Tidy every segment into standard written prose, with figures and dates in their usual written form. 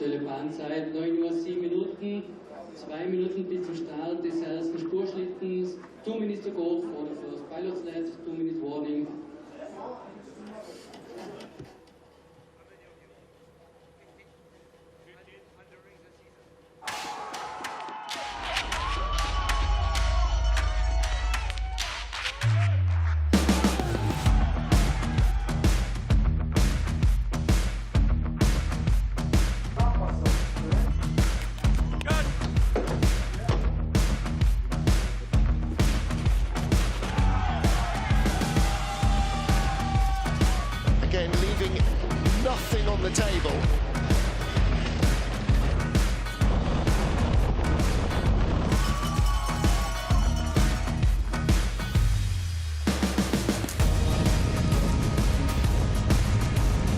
Aktuelle Bahnzeit 9 Uhr 7 Minuten, 2 Minuten bis zum Start des ersten Spurschlittens. 2 minutes to go for the first pilot sled, 2-minute warning. Nothing on the table.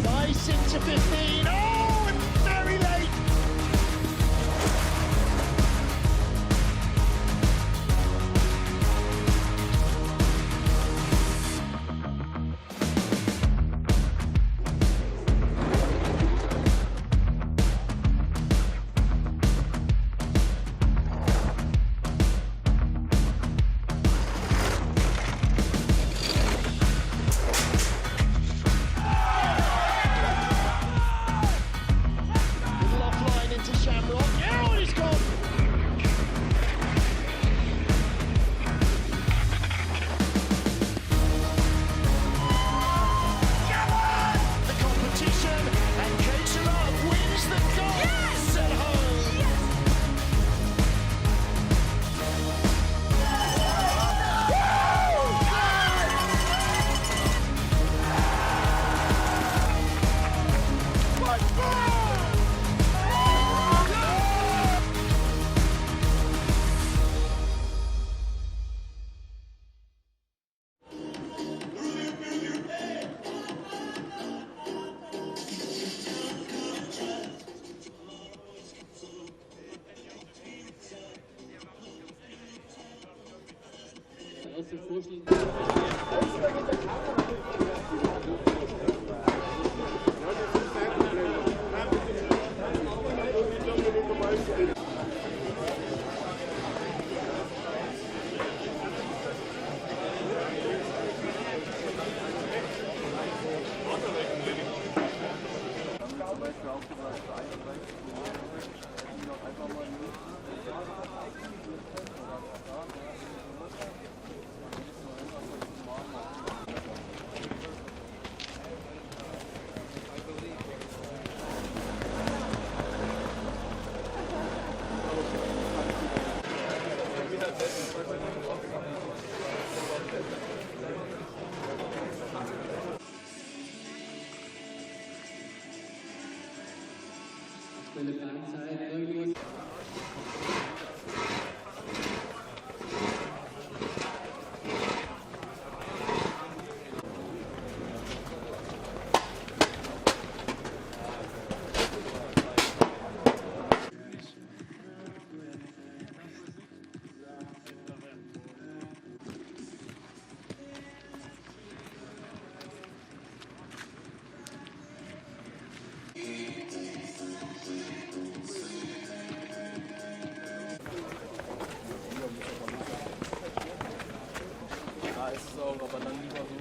Nice into 15. Oh, and very late. Aber dann lieber so.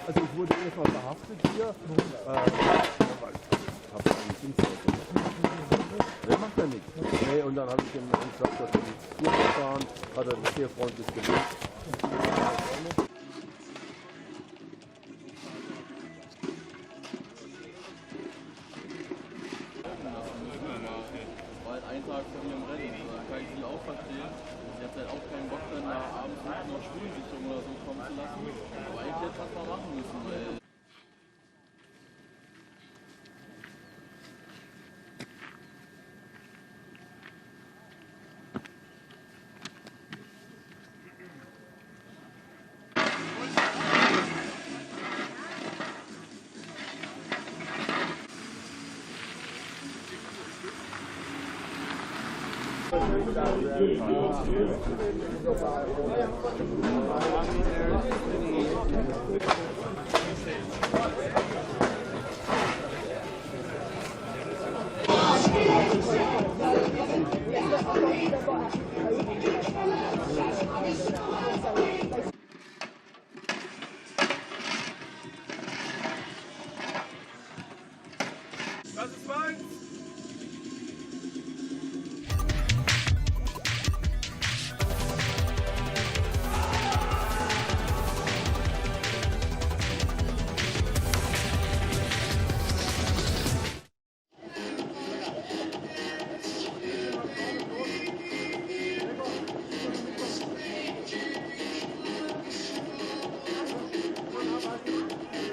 Also ich wurde erstmal verhaftet hier. Der macht ja nichts. Nee, und dann habe ich ihm gesagt, dass die Tour gefahren, hat er das sehr freundlich gemacht. Das war halt ein Tag von ihrem Rennen, da kann ich sie auch verstehen. Sie hat halt auch keinen Bock, dann abends noch Stuhlsicherung oder so kommen zu lassen. Aber eigentlich hätte das mal machen müssen, weil...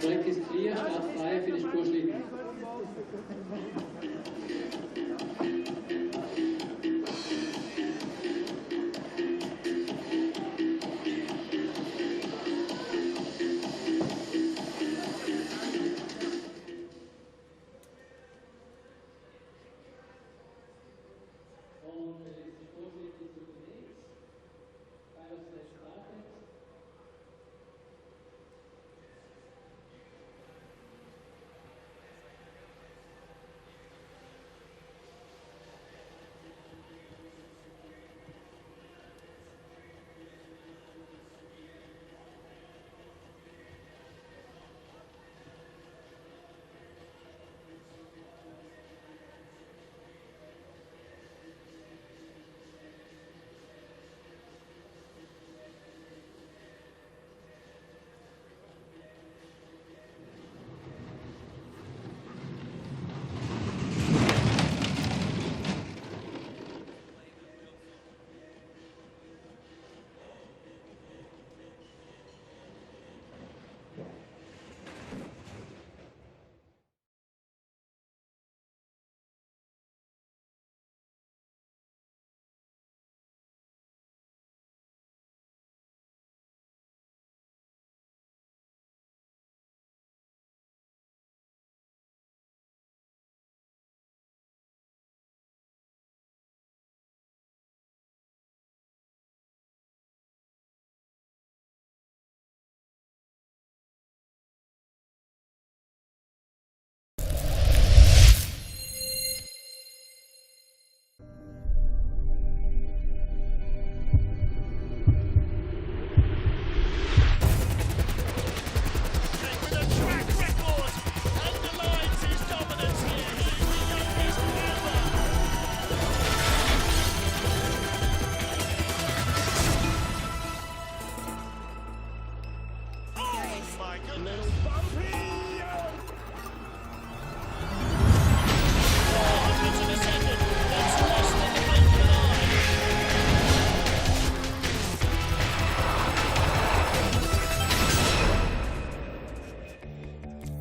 Track ist clear, Start frei für die Spurschlitten.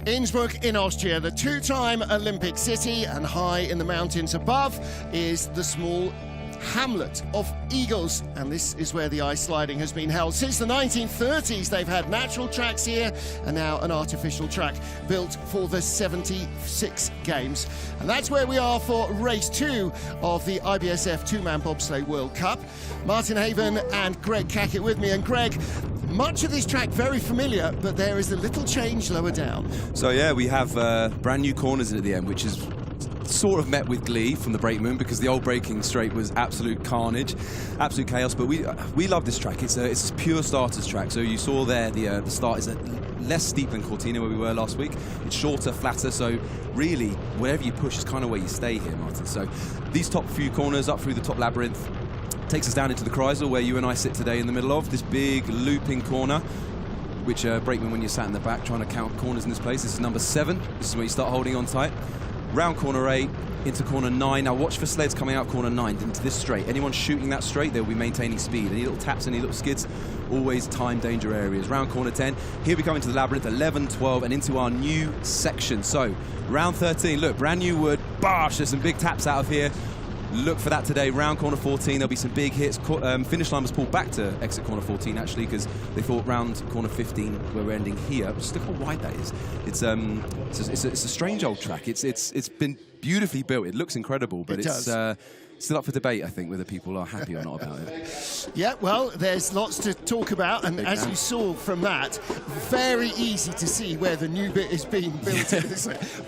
Innsbruck in Austria, the two-time Olympic city, and high in the mountains above is the small hamlet of Igls, and this is where the ice sliding has been held. Since the 1930s, they've had natural tracks here and now an artificial track built for the 76 games. And that's where we are for race 2 of the IBSF two-man bobsleigh World Cup. Martin Haven and Greg Cackett with me. And Greg, much of this track very familiar, but there is a little change lower down. So yeah, we have brand new corners at the end, which is sort of met with glee from the brakeman, because the old braking straight was absolute carnage, absolute chaos. But we love this track. It's a pure starters track. So you saw there the start is less steep than Cortina, where we were last week. It's shorter, flatter. So really, wherever you push is kind of where you stay here, Martin. So these top few corners up through the top Labyrinth takes us down into the Kreisel, where you and I sit today in the middle of this big looping corner, which brakeman, when you're sat in the back trying to count corners in this place, this is number 7. This is where you start holding on tight. Round corner 8 into corner 9. Now watch for sleds coming out corner 9 into this straight. Anyone shooting that straight, they'll be maintaining speed. Any little taps, any little skids, always time danger areas. Round corner 10. Here we come into the Labyrinth, 11, 12, and into our new section. So round 13, look, brand new wood. Bosh, there's some big taps out of here. Look for that today. Round corner 14, there'll be some big hits. Finish line was pulled back to exit corner 14, actually, because they thought round corner 15, where we're ending here. Just look how wide that is. It's a strange old track. It's been beautifully built. It looks incredible, but it's does. still up for debate, I think, whether people are happy or not about it. Yeah, well, there's lots to talk about, and as you saw from that, very easy to see where the new bit is being built.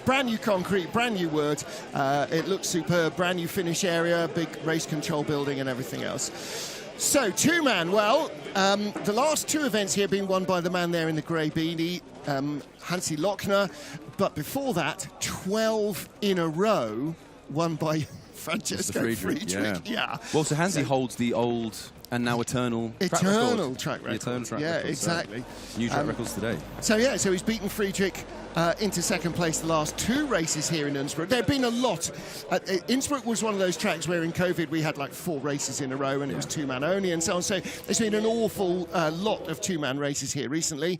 Brand new concrete, brand new wood. It looks superb, brand new finish area, big race control building and everything else. So, two-man, well, the last two events here have been won by the man there in the grey beanie, Hansi Lochner, but before that, 12 in a row won by Francesco Friedrich. Yeah. Well, so Hansi holds the old and now eternal track record. Yeah, exactly. New track records today. So he's beaten Friedrich into second place the last two races here in Innsbruck. There have been a lot. Innsbruck was one of those tracks where in COVID we had like 4 races in a row and it was two-man only and so on. So there's been an awful lot of two-man races here recently.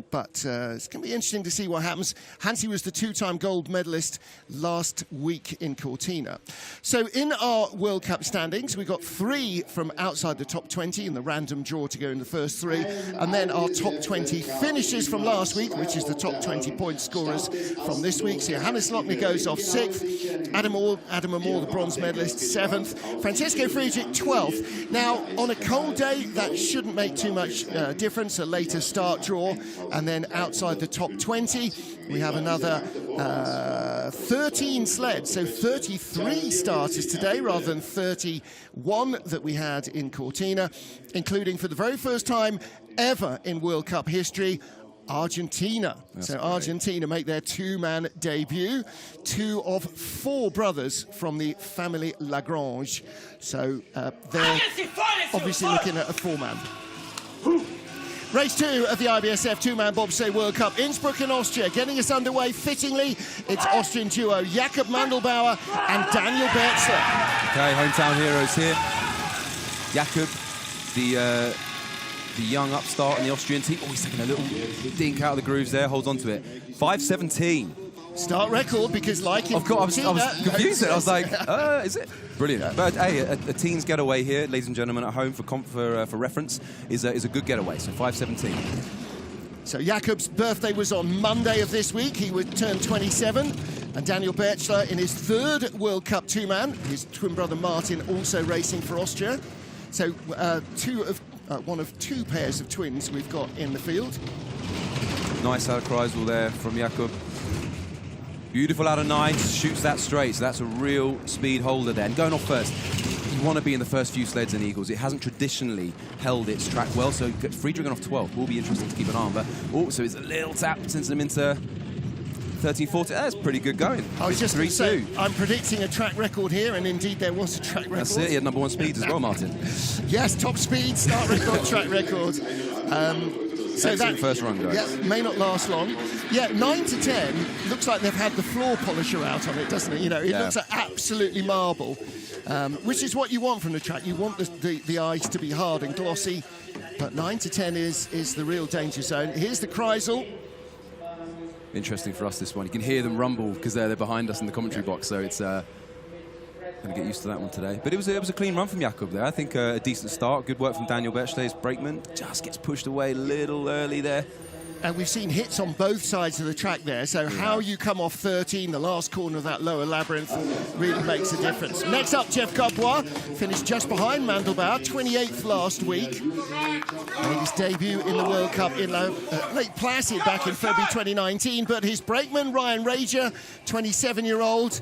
But it's going to be interesting to see what happens. Hansi was the 2-time gold medalist last week in Cortina. So in our World Cup standings, we got 3 from outside the top 20 in the random draw to go in the first 3. And then our top 20 finishes from last week, which is the top 20 point scorers from this week. So Hannes Lochner goes off 6th, Adam Amor, the bronze medalist, 7th, Francesco Friedrich 12th. Now, on a cold day, that shouldn't make too much difference, a later start draw, and then outside the top 20, we have another 13 sleds, so 33 starters today rather than 31 that we had in Cortina, including for the very first time ever in World Cup history, Argentina. So Argentina make their two-man debut. 2 of 4 brothers from the family Lagrange. So they're obviously looking at a 4-man. Race 2 of the IBSF two-man bobsleigh World Cup. Innsbruck in Austria. Getting us underway fittingly, it's Austrian duo Jakob Mandelbauer and Daniel Bertzler. Okay, hometown heroes here. Jakob, the young upstart in the Austrian team. Oh, he's taking a little dink out of the grooves there, holds on to it. 5:17. Start record, because like in I was confused. I was like, is it? Brilliant. Yeah. But hey, a teens getaway here, ladies and gentlemen at home, for reference, is a good getaway. So 5:17. So Jakob's birthday was on Monday of this week. He would turn 27. And Daniel Bertzler in his 3rd World Cup two-man. His twin brother Martin also racing for Austria. So one of 2 pairs of twins we've got in the field. Nice out of Kreisel there from Jakob. Beautiful out of 9, shoots that straight, so that's a real speed holder there. And going off first, you want to be in the first few sleds in Igls. It hasn't traditionally held its track well, so Friedrich off 12 will be interesting to keep an eye on. But also, it's a little tap sends them into 13, 14. That's pretty good going. I was just 3-2. I'm predicting a track record here, and indeed there was a track record. That's it. He had number 1 speed as well, Martin. Yes, top speed, start record, track record. So that first run, guys. Yeah, may not last long. Yeah, 9 to 10 looks like they've had the floor polisher out on it, doesn't it? You know, it looks like absolutely marble, which is what you want from the track. You want the ice to be hard and glossy, but 9 to 10 is the real danger zone. Here's the Kreisel. Interesting for us, this one. You can hear them rumble because they're behind us in the commentary box, so it's going to get used to that one today. But it was a clean run from Jakob there. I think a decent start. Good work from Daniel Bertzler. His brakeman just gets pushed away a little early there. And we've seen hits on both sides of the track there, so how you come off 13, the last corner of that lower labyrinth, really makes a difference. Next up, Jeff Gabouin finished just behind Mandelbauer, 28th last week. Made his debut in the World Cup in Lake Placid back in February 2019, but his brakeman, Ryan Rager, 27-year-old,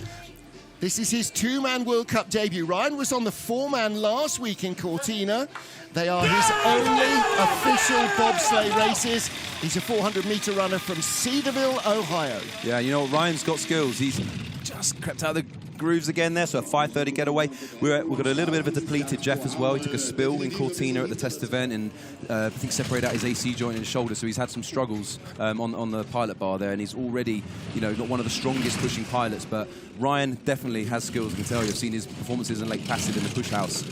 this is his two-man World Cup debut. Ryan was on the 4-man last week in Cortina. They are his only official bobsleigh races. He's a 400-meter runner from Cedarville, Ohio. Yeah, you know, Ryan's got skills. He's just crept out of the grooves again there, so a 5:30 getaway. We've got a little bit of a depleted Jeff as well. He took a spill in Cortina at the test event and I think separated out his AC joint in his shoulder, so he's had some struggles on the pilot bar there, and he's already, you know, not one of the strongest pushing pilots, but Ryan definitely has skills. I can tell you. I've seen his performances in Lake Placid in the push house.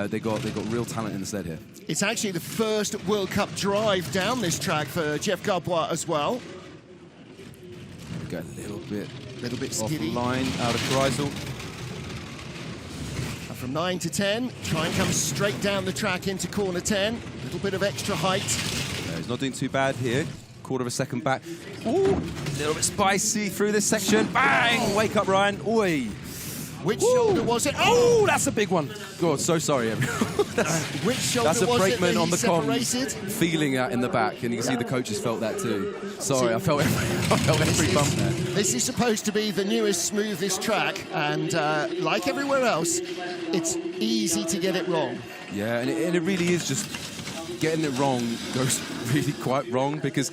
They got real talent in the sled here. It's actually the first World Cup drive down this track for Jeff Gabouin as well. Go a little bit skiddy. Off line out of Kreisel. And from 9 to 10, try and come straight down the track into corner 10. A little bit of extra height. He's not doing too bad here. quarter of a second back. Ooh, a little bit spicy through this section. Bang! Wake up, Ryan. Oi. Which shoulder was it? Oh, that's a big one. God, so sorry, everyone. Which shoulder that's a was brakeman it that on the separated? comms, feeling that in the back, and you can see the coaches felt that too. Sorry, I felt every bump there. This is supposed to be the newest, smoothest track, and like everywhere else, it's easy to get it wrong. Yeah, and it really is just getting it wrong goes really quite wrong, because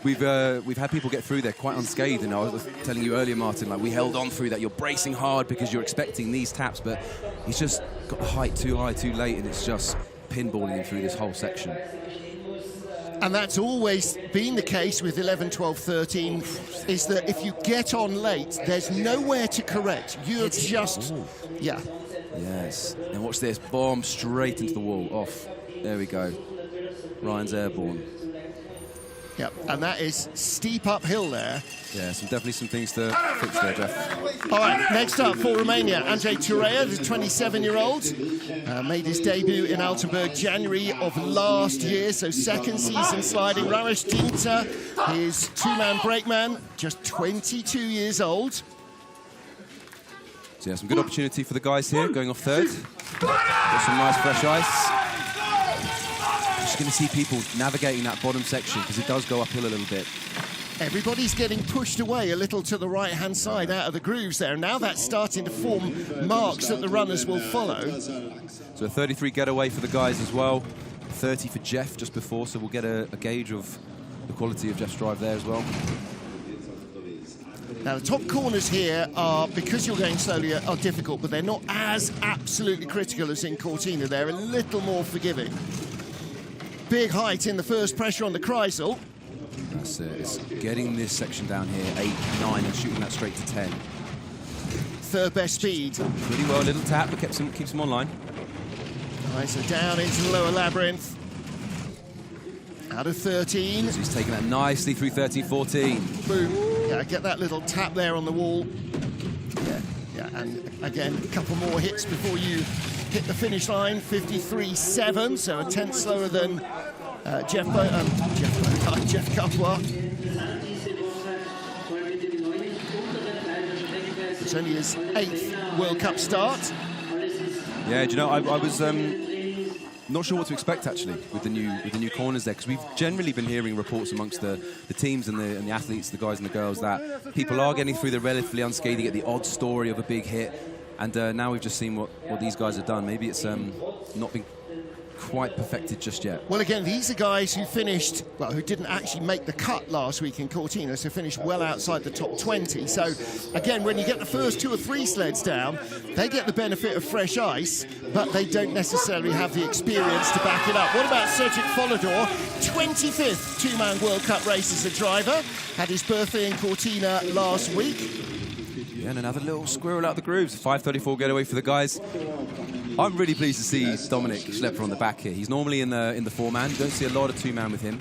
we've had people get through there quite unscathed, and I was telling you earlier, Martin, like we held on through that. You're bracing hard because you're expecting these taps, but he's just got the height too high, too late, and it's just pinballing him through this whole section. And that's always been the case with 11, 12, 13, is that if you get on late, there's nowhere to correct. You're just, yeah. Yes, and watch this, bomb straight into the wall, off. There we go. Ryan's airborne. Yep, and that is steep uphill there. Yeah, definitely some things to fix there, Jeff. All right, next up for Romania, Andrei Treichl, the 27-year-old, made his debut in Altenburg January of last year, so second season sliding. Ramesh Dinta, his two-man brakeman, just 22 years old. So yeah, some good opportunity for the guys here, going off third. Got some nice fresh ice. Just going to see people navigating that bottom section, because it does go uphill a little bit. Everybody's getting pushed away a little to the right-hand side out of the grooves there. Now that's starting to form marks that the runners will follow. So a 33 getaway for the guys as well. 30 for Jeff just before, so we'll get a gauge of the quality of Jeff's drive there as well. Now the top corners here are, because you're going slowly, are difficult, but they're not as absolutely critical as in Cortina. They're a little more forgiving. Big height in the first, pressure on the Kreisel. That's it. It's getting this section down here, 8, 9, and shooting that straight to 10. Third best speed. Pretty well, little tap, but keeps him online. All right, so down into the lower Labyrinth. Out of 13. So he's taking that nicely through 13, 14. Boom. Yeah, get that little tap there on the wall. Yeah, and again, a couple more hits before you hit the finish line. 53.7, so a tenth slower than Jeff Capois. It's only his 8th World Cup start. Yeah, do you know, I was not sure what to expect actually with the new corners there, because we've generally been hearing reports amongst the teams and the athletes, the guys and the girls, that people are getting through the relatively unscathed, get the odd story of a big hit, and now we've just seen what these guys have done. Maybe it's not been quite perfected just yet. Well, again, these are guys who finished, well, who didn't actually make the cut last week in Cortina, so finished well outside the top 20. So, again, when you get the first 2 or 3 sleds down, they get the benefit of fresh ice, but they don't necessarily have the experience to back it up. What about Cedric Follador? 25th two-man World Cup race as a driver. Had his birthday in Cortina last week. Yeah, and another little squirrel out the grooves. 5:34 getaway for the guys. I'm really pleased to see Dominic Schlepper on the back here. He's normally in the 4-man. You don't see a lot of 2-man with him.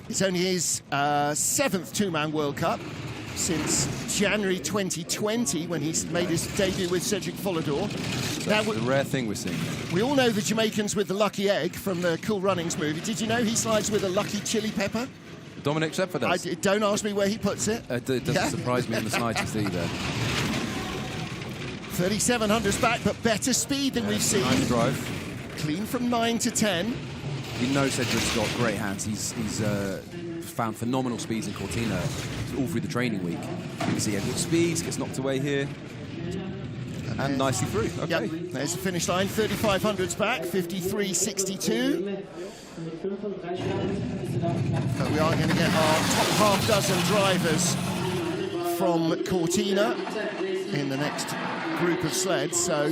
It's only his 7th two-man World Cup since January 2020, when he's made his debut with Cedric Follador. So that's the rare thing we're seeing. We all know the Jamaicans with the lucky egg from the Cool Runnings movie. Did you know he slides with a lucky chili pepper? Dominic Schlepper does. Don't ask me where he puts it. It doesn't surprise me in the slightest either. 3,700s back, but better speed than we've seen. Nice drive. Clean from 9 to 10. You know Cedric's got great hands. He's found phenomenal speeds in Cortina all through the training week. You can see he had good speeds, gets knocked away here. And nicely through. Okay. Yep, there's the finish line. 3,500s back, 53.62. But we are going to get our top half dozen drivers from Cortina in the next group of sleds, so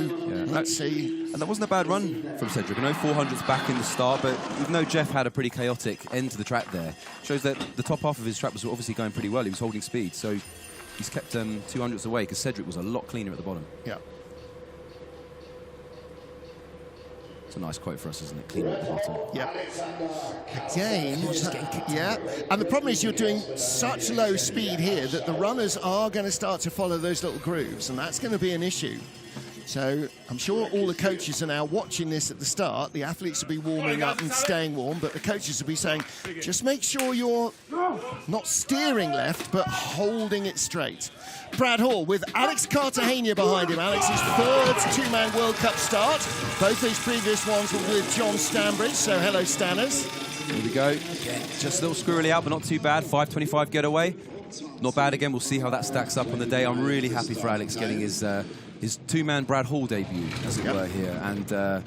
let's see. And that wasn't a bad run from Cedric. I know 400s back in the start, but even though Jeff had a pretty chaotic end to the track there, shows that the top half of his track was obviously going pretty well. He was holding speed, so he's kept 200s away, because Cedric was a lot cleaner at the bottom. Yeah. It's a nice quote for us, isn't it? Cleaner at the bottom. Yeah. Again, yeah. And the problem is you're doing such low speed here that the runners are going to start to follow those little grooves, and that's going to be an issue. So I'm sure all the coaches are now watching this at the start. The athletes will be warming up and staying warm, but the coaches will be saying, just make sure you're not steering left, but holding it straight. Brad Hall with Alex Cartagena behind him. Alex's third two-man World Cup start. Both those previous ones were with John Stanbridge, so hello, Stanners. Here we go. Again, just a little squirrely out, but not too bad. 5:25 getaway. Not bad again. We'll see how that stacks up on the day. I'm really happy for Alex getting his two-man Brad Hall debut, as it were, here. And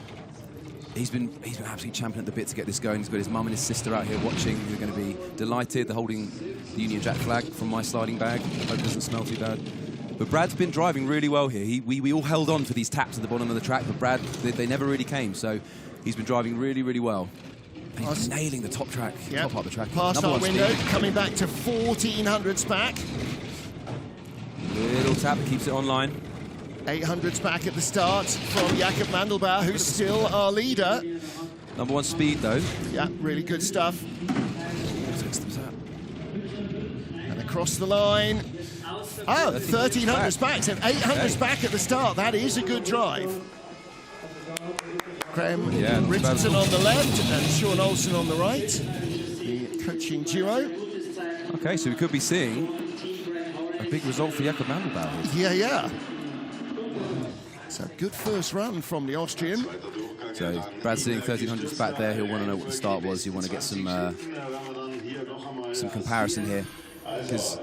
he's been absolutely champion at the bit to get this going. He's got his mum and his sister out here watching. They're going to be delighted. They're holding the Union Jack flag from my sliding bag. Hope it doesn't smell too bad. But Brad's been driving really well here. We all held on for these taps at the bottom of the track, but Brad, they never really came. So he's been driving really, really well. And he's nailing the top track, top part of the track. Past our window, coming back to 1400s back. Little tap, keeps it online. 800s back at the start from Jakob Mandelbauer, who's still our leader. Number one speed, though. Yeah, really good stuff. And across the line. Oh, 1300s back, so 800s back at the start. That is a good drive. Graham Richardson on the left and Sean Olsen on the right. The coaching duo. Okay, so we could be seeing a big result for Jakob Mandelbauer. Yeah. So good first run from the Austrian. So Brad's sitting 1300s back there. He'll want to know what the start was. He'll want to get some comparison here. Because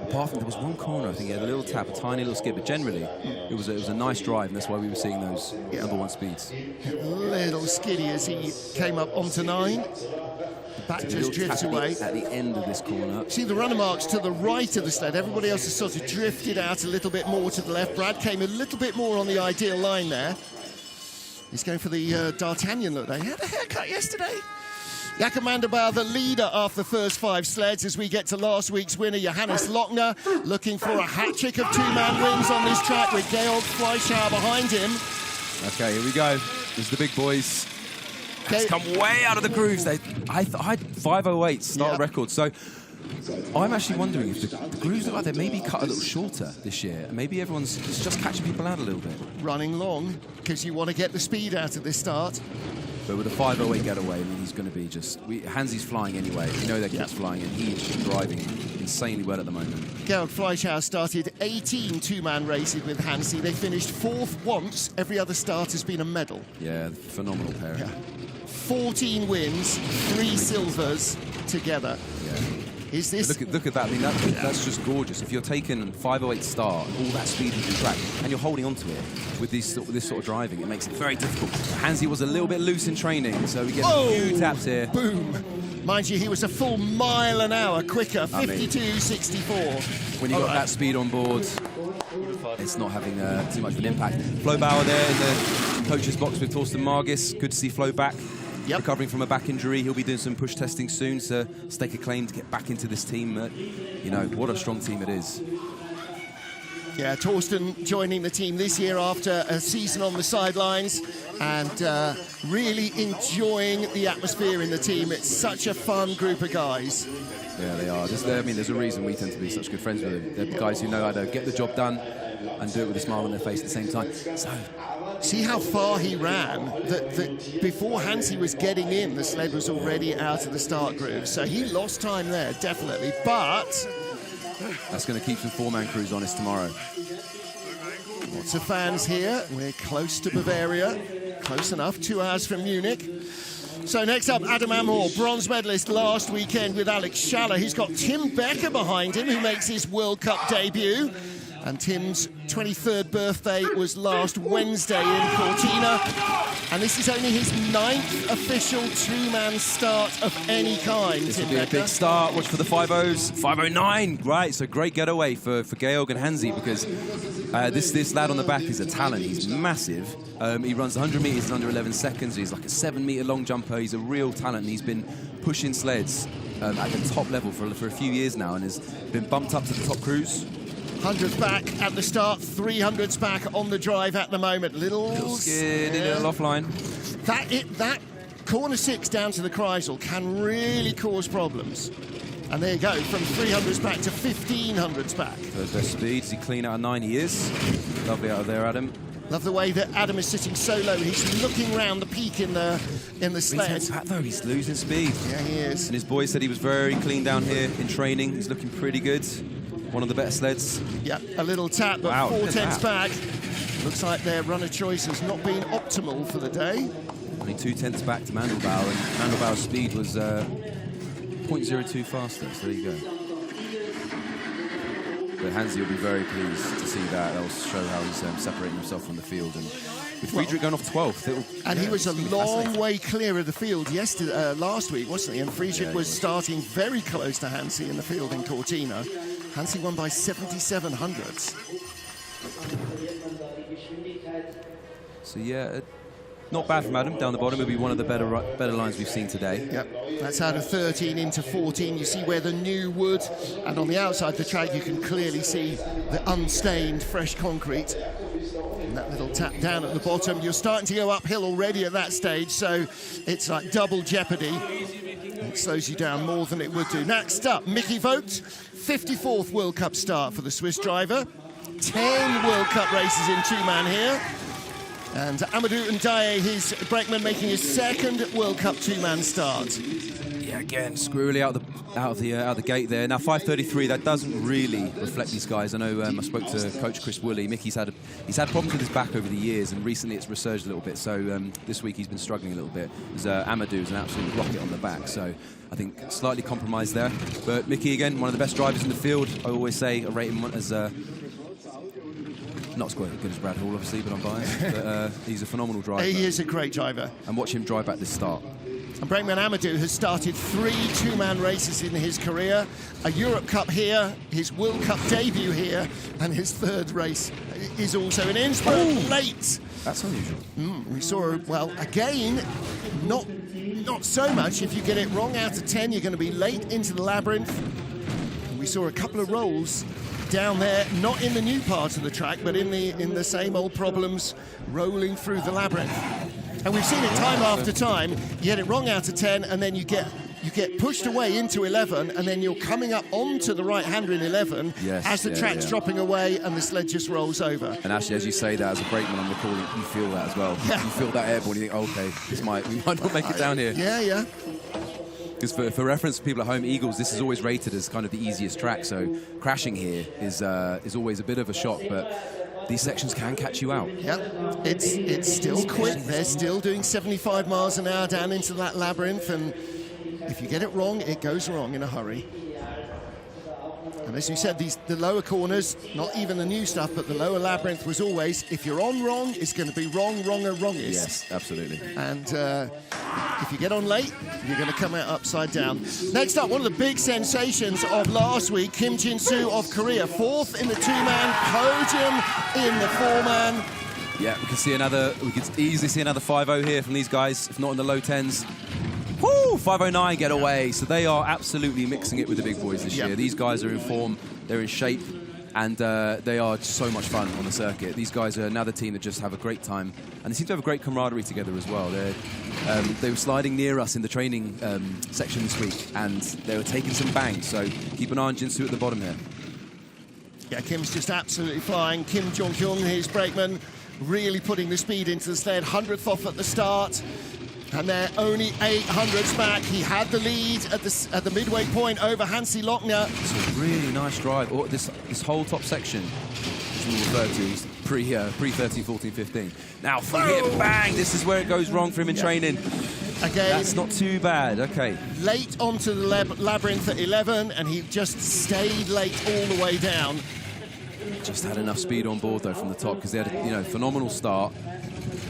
apart from there was one corner, I think he had a little tap, a tiny little skip, but generally it was a nice drive, and that's why we were seeing those number one speeds. A little skiddy as he came up onto 9. The back just drifts away. At the end of this corner. See the runner marks to the right of the sled. Everybody else has sort of drifted out a little bit more to the left. Brad came a little bit more on the ideal line there. He's going for the D'Artagnan look. They had a haircut yesterday. Jakob Mandelbauer, the leader after the first 5 sleds, as we get to last week's winner, Johannes Lochner, looking for a hat-trick of two-man wins on this track with Georg Fleischauer behind him. Okay, here we go. There's the big boys. It's come way out of the grooves. I had 5:08 start record, so I'm actually wondering if the grooves look like they maybe cut a little shorter this year. Maybe everyone's just catching people out a little bit. Running long, because you want to get the speed out at this start. But with a 5:08 getaway, I mean, he's going to be just... Hansi's flying anyway. You know their kid's flying, and he's driving insanely well at the moment. Georg Fleischauer started 18 two-man races with Hansi. They finished 4th once. Every other start has been a medal. Yeah, phenomenal pair. Yeah. 14 wins, 3 silvers together. Yeah. Is this... Look at that. I mean, that's just gorgeous. If you're taking 5:08 start, all that speed into the track, and you're holding on to it with this sort of driving, it makes it very difficult. Hansi was a little bit loose in training, so we get a few taps here. Boom. Mind you, he was a full mile an hour quicker, 52.64. When you got that speed on board, it's not having too much of an impact. Flo Bauer there in the coach's box with Torsten Margis. Good to see Flo back. Recovering from a back injury. He'll be doing some push testing soon to stake a claim to get back into this team. You know, what a strong team it is. Yeah, Torsten joining the team this year after a season on the sidelines and really enjoying the atmosphere in the team. It's such a fun group of guys. Yeah, they are. There's a reason we tend to be such good friends with them. They're the guys who know how to get the job done and do it with a smile on their face at the same time. So, see how far he ran. That before Hansi was getting in, the sled was already out of the start groove. So he lost time there, definitely. But that's going to keep some 4-man crews honest tomorrow. Lots of fans here. We're close to Bavaria. Close enough, 2 hours from Munich. So next up, Adam Amor, bronze medalist last weekend with Alex Schaller. He's got Tim Becker behind him, who makes his World Cup debut. And Tim's 23rd birthday was last Wednesday in Cortina. And this is only his 9th official two-man start of any kind. This will be a big start. Watch for the 5.0s. 5.09. Right, so great getaway for Georg and Hansi, because this lad on the back is a talent. He's massive. He runs 100 metres in under 11 seconds. He's like a 7-metre long jumper. He's a real talent, and he's been pushing sleds at the top level for a few years now, and has been bumped up to the top crews. 100s back at the start, 300s back on the drive at the moment. Little skid, a little offline. That corner 6 down to the Kreisel can really cause problems. And there you go, from 300s back to 1500s back. Those best speeds, he clean out of 9 he is. Lovely out of there, Adam. Love the way that Adam is sitting so low. He's looking round the peak in the sled. He's back though. He's losing speed. Yeah, he is. And his boy said he was very clean down here in training. He's looking pretty good. One of the better sleds. Yeah, a little tap, but Wow, 4/10 back. Looks like their runner choice has not been optimal for the day. Only 2/10 back to Mandelbauer, and Mandelbauer's speed was 0.02 faster, so there you go. But Hansi will be very pleased to see that. That'll show how he's separating himself from the field. And with Friedrich going off 12th, he was a long way clear of the field last week, wasn't he? And Friedrich was starting very close to Hansi in the field in Cortina. Hansi won by 77 hundredths. So yeah, not bad from Adam down the bottom. It'll be one of the better lines we've seen today. Yep, that's out of 13 into 14. You see where the new wood, and on the outside of the track you can clearly see the unstained fresh concrete. And that little tap down at the bottom. You're starting to go uphill already at that stage, so it's like double jeopardy. It slows you down more than it would do. Next up, Mickey Vogt, 54th World Cup start for the Swiss driver. 10 World Cup races in two-man here. And Amadou Ndiaye, his brakeman, making his second World Cup two-man start. Yeah, again, squirrely out of the gate there. Now 5:33. That doesn't really reflect these guys. I know I spoke to Coach Chris Woolley. Mickey's had problems with his back over the years, and recently it's resurged a little bit. So this week he's been struggling a little bit. Amadou's an absolute rocket on the back. So I think slightly compromised there. But Mickey, again, one of the best drivers in the field. I always say I rate him as not as good as Brad Hall, obviously, but I'm biased. But he's a phenomenal driver. He is a great driver. And watch him drive at this start. And brakeman Amadou has started 3 two-man races in his career. A Europe Cup here, his World Cup debut here, and his 3rd race is also in Innsbruck. Late. That's unusual. We saw, well, again, not so much. If you get it wrong out of 10, you're going to be late into the Labyrinth. And we saw a couple of rolls down there, not in the new part of the track, but in the same old problems, rolling through the Labyrinth. And we've seen it time after time. You get it wrong out of 10, and then you get pushed away into 11, and then you're coming up onto the right-hander in 11 as the track's dropping away and the sled just rolls over. And actually, as you say that, as a brakeman on the call, you feel that as well. Yeah. You feel that airborne, you think, oh, okay, we might not make it down here. Yeah. Because for reference for people at home, Igls, this is always rated as kind of the easiest track, so crashing here is always a bit of a shock, but these sections can catch you out. Yeah, it's still quick. They're still doing 75 miles an hour down into that Labyrinth, and if you get it wrong, it goes wrong in a hurry. And as you said, the lower corners, not even the new stuff, but the lower Labyrinth was always, if you're on wrong, it's going to be wrong, wronger, wrongest. Yes, absolutely. And if you get on late, you're going to come out upside down. Next up, one of the big sensations of last week, Kim Jin-soo of Korea, 4th in the two-man, podium in the 4-man. Yeah, we can easily see another 5-0 here from these guys, if not in the low 10s. Woo! 5:09 get away. So they are absolutely mixing it with the big boys this year. These guys are in form, they're in shape, and they are so much fun on the circuit. These guys are another team that just have a great time, and they seem to have a great camaraderie together as well. They were sliding near us in the training section this week, and they were taking some bangs, so keep an eye on Jin-soo at the bottom here. Yeah, Kim's just absolutely flying. Kim Jong-kyung, his brakeman, really putting the speed into the sled. 100th off at the start. And they're only 800ths back. He had the lead at the midway point over Hansi Lochner. It's a really nice drive. Oh, this whole top section, which we'll refer to, is pre-13, 14, 15. Now from here, bang! This is where it goes wrong for him in training. Again, that's not too bad. Okay. Late onto the Labyrinth at 11, and he just stayed late all the way down. Just had enough speed on board though from the top, because they had a phenomenal start.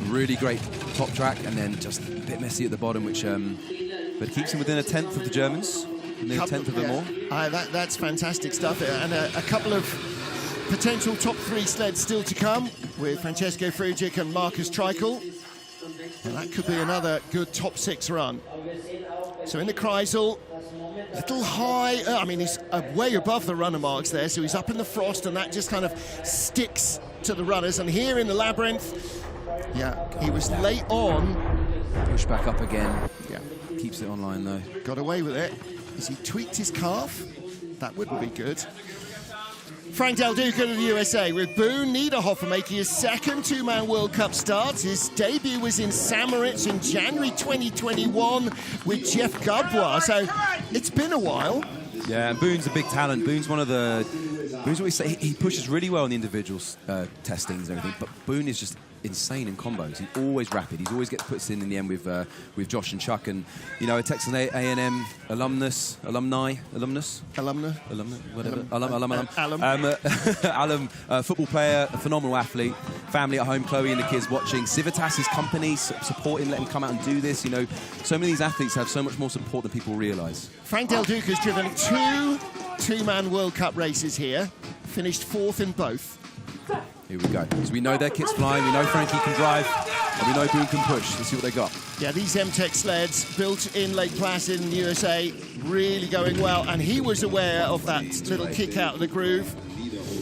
Really great top track, and then just a bit messy at the bottom, which but keeps him within a 10th of the Germans, within a 10th of them all. That's fantastic stuff, and a couple of potential top 3 sleds still to come with Francesco Friedrich and Markus Treichl, and that could be another good top 6 run. So in the Kreisel, little high, I mean, he's way above the runner marks there, so he's up in the frost, and that just kind of sticks to the runners. And here in the Labyrinth, yeah, he was late on. Push back up again. Yeah, keeps it online though. Got away with it. Has he tweaked his calf? That wouldn't be good. Frank Del Duca of the USA, with Boone Niederhofer making his second two-man World Cup start. His debut was in St. Moritz in January 2021 with Jeff Gadbois, so it's been a while. Yeah, and Boone's a big talent. Boone's one of the... Boone's always say he pushes really well in the individual testings and everything, but Boone is just insane in combos. He's always rapid. He's always gets puts in the end with Josh and Chuck, and you know, a Texas A&M alumni, football player, a phenomenal athlete, family at home, Chloe and the kids watching. Civitas's company support him, let him come out and do this. You know, so many of these athletes have so much more support than people realise. Frank Del Duca's driven two-man World Cup races here, finished 4th in both. Here we go. So we know their kit's flying, we know Frankie can drive, and we know Boone can push. Let's see what they got. Yeah, these M-Tech sleds built in Lake Placid in the USA, really going well, and he was aware of that little kick out of the groove.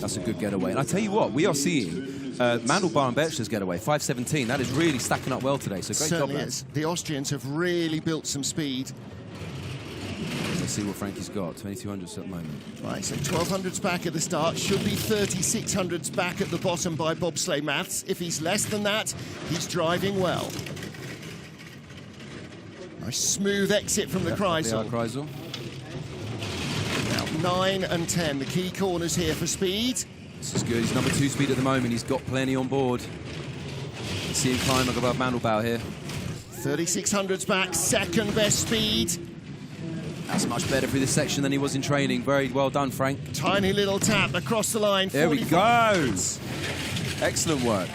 That's a good getaway. And I tell you what, we are seeing Mandelbaum and Birchler's getaway, 5:17. That is really stacking up well today, so great Certainly job, is. The Austrians have really built some speed. Let's see what Frankie's got, 2200s at the moment. Right, so 1200s back at the start, should be 3600s back at the bottom by bobsleigh maths. If he's less than that, he's driving well. Nice smooth exit from the Kreisel. Kreisel. Now 9 and 10, the key corners here for speed. This is good, he's number 2 speed at the moment, he's got plenty on board. Let's see him climb above Mandelbaum here. 3600s back, second best speed. That's much better through this section than he was in training. Very well done, Frank. Tiny little tap across the line. There we go. Excellent work.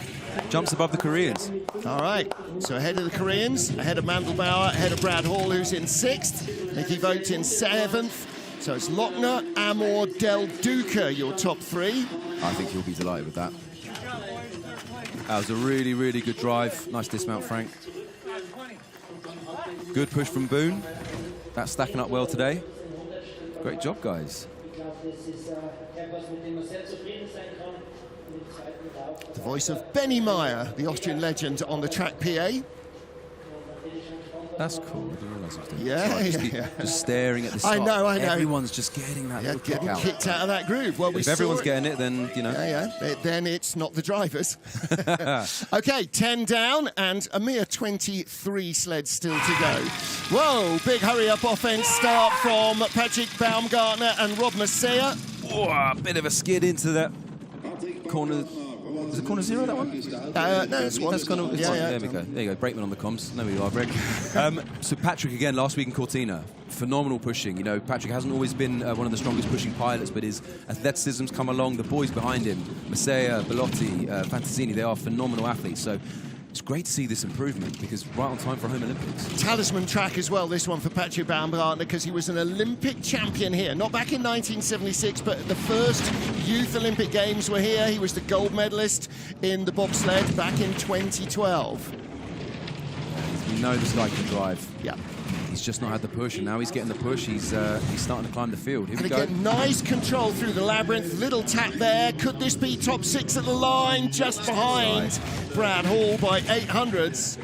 Jumps above the Koreans. All right, so ahead of the Koreans, ahead of Mandelbaum, ahead of Brad Hall, who's in 6th. Nicky Vogt in 7th. So it's Lochner, Amor, Del Duca, your top 3. I think he'll be delighted with that. That was a really, really good drive. Nice dismount, Frank. Good push from Boone. That's stacking up well today. Great job, guys. The voice of Benny Meyer, the Austrian legend, on the track PA. That's cool. I didn't realise it was doing Yeah. Just staring at the start. I know. Everyone's just getting that little kick out. Kicked out of that groove. Well, if everyone's getting it, then, you know. Then it's not the drivers. OK, 10 down and a mere 23 sleds still to go. Whoa, big hurry-up offense start from Patrick Baumgartner and Rob Masea. Oh, a bit of a skid into that corner. Is it corner 0, that one? No, it's one. That's corner, There we go. There you go. Brakeman on the comms. There we are, Greg. So Patrick again last week in Cortina. Phenomenal pushing. You know, Patrick hasn't always been one of the strongest pushing pilots, but his athleticism's come along. The boys behind him, Masea, Bellotti, Fantasini, they are phenomenal athletes. So it's great to see this improvement because right on time for home Olympics. Talisman track as well, this one for Patrick Baumgartner, because he was an Olympic champion here. Not back in 1976, but the first Youth Olympic Games were here. He was the gold medalist in the bobsled back in 2012. You know this guy can drive. Yeah. He's just not had the push, and now he's getting the push. He's starting to climb the field. Here we go. Again, nice control through the Labyrinth. Little tap there. Could this be top 6 at the line? Just behind Brad Hall by 800s.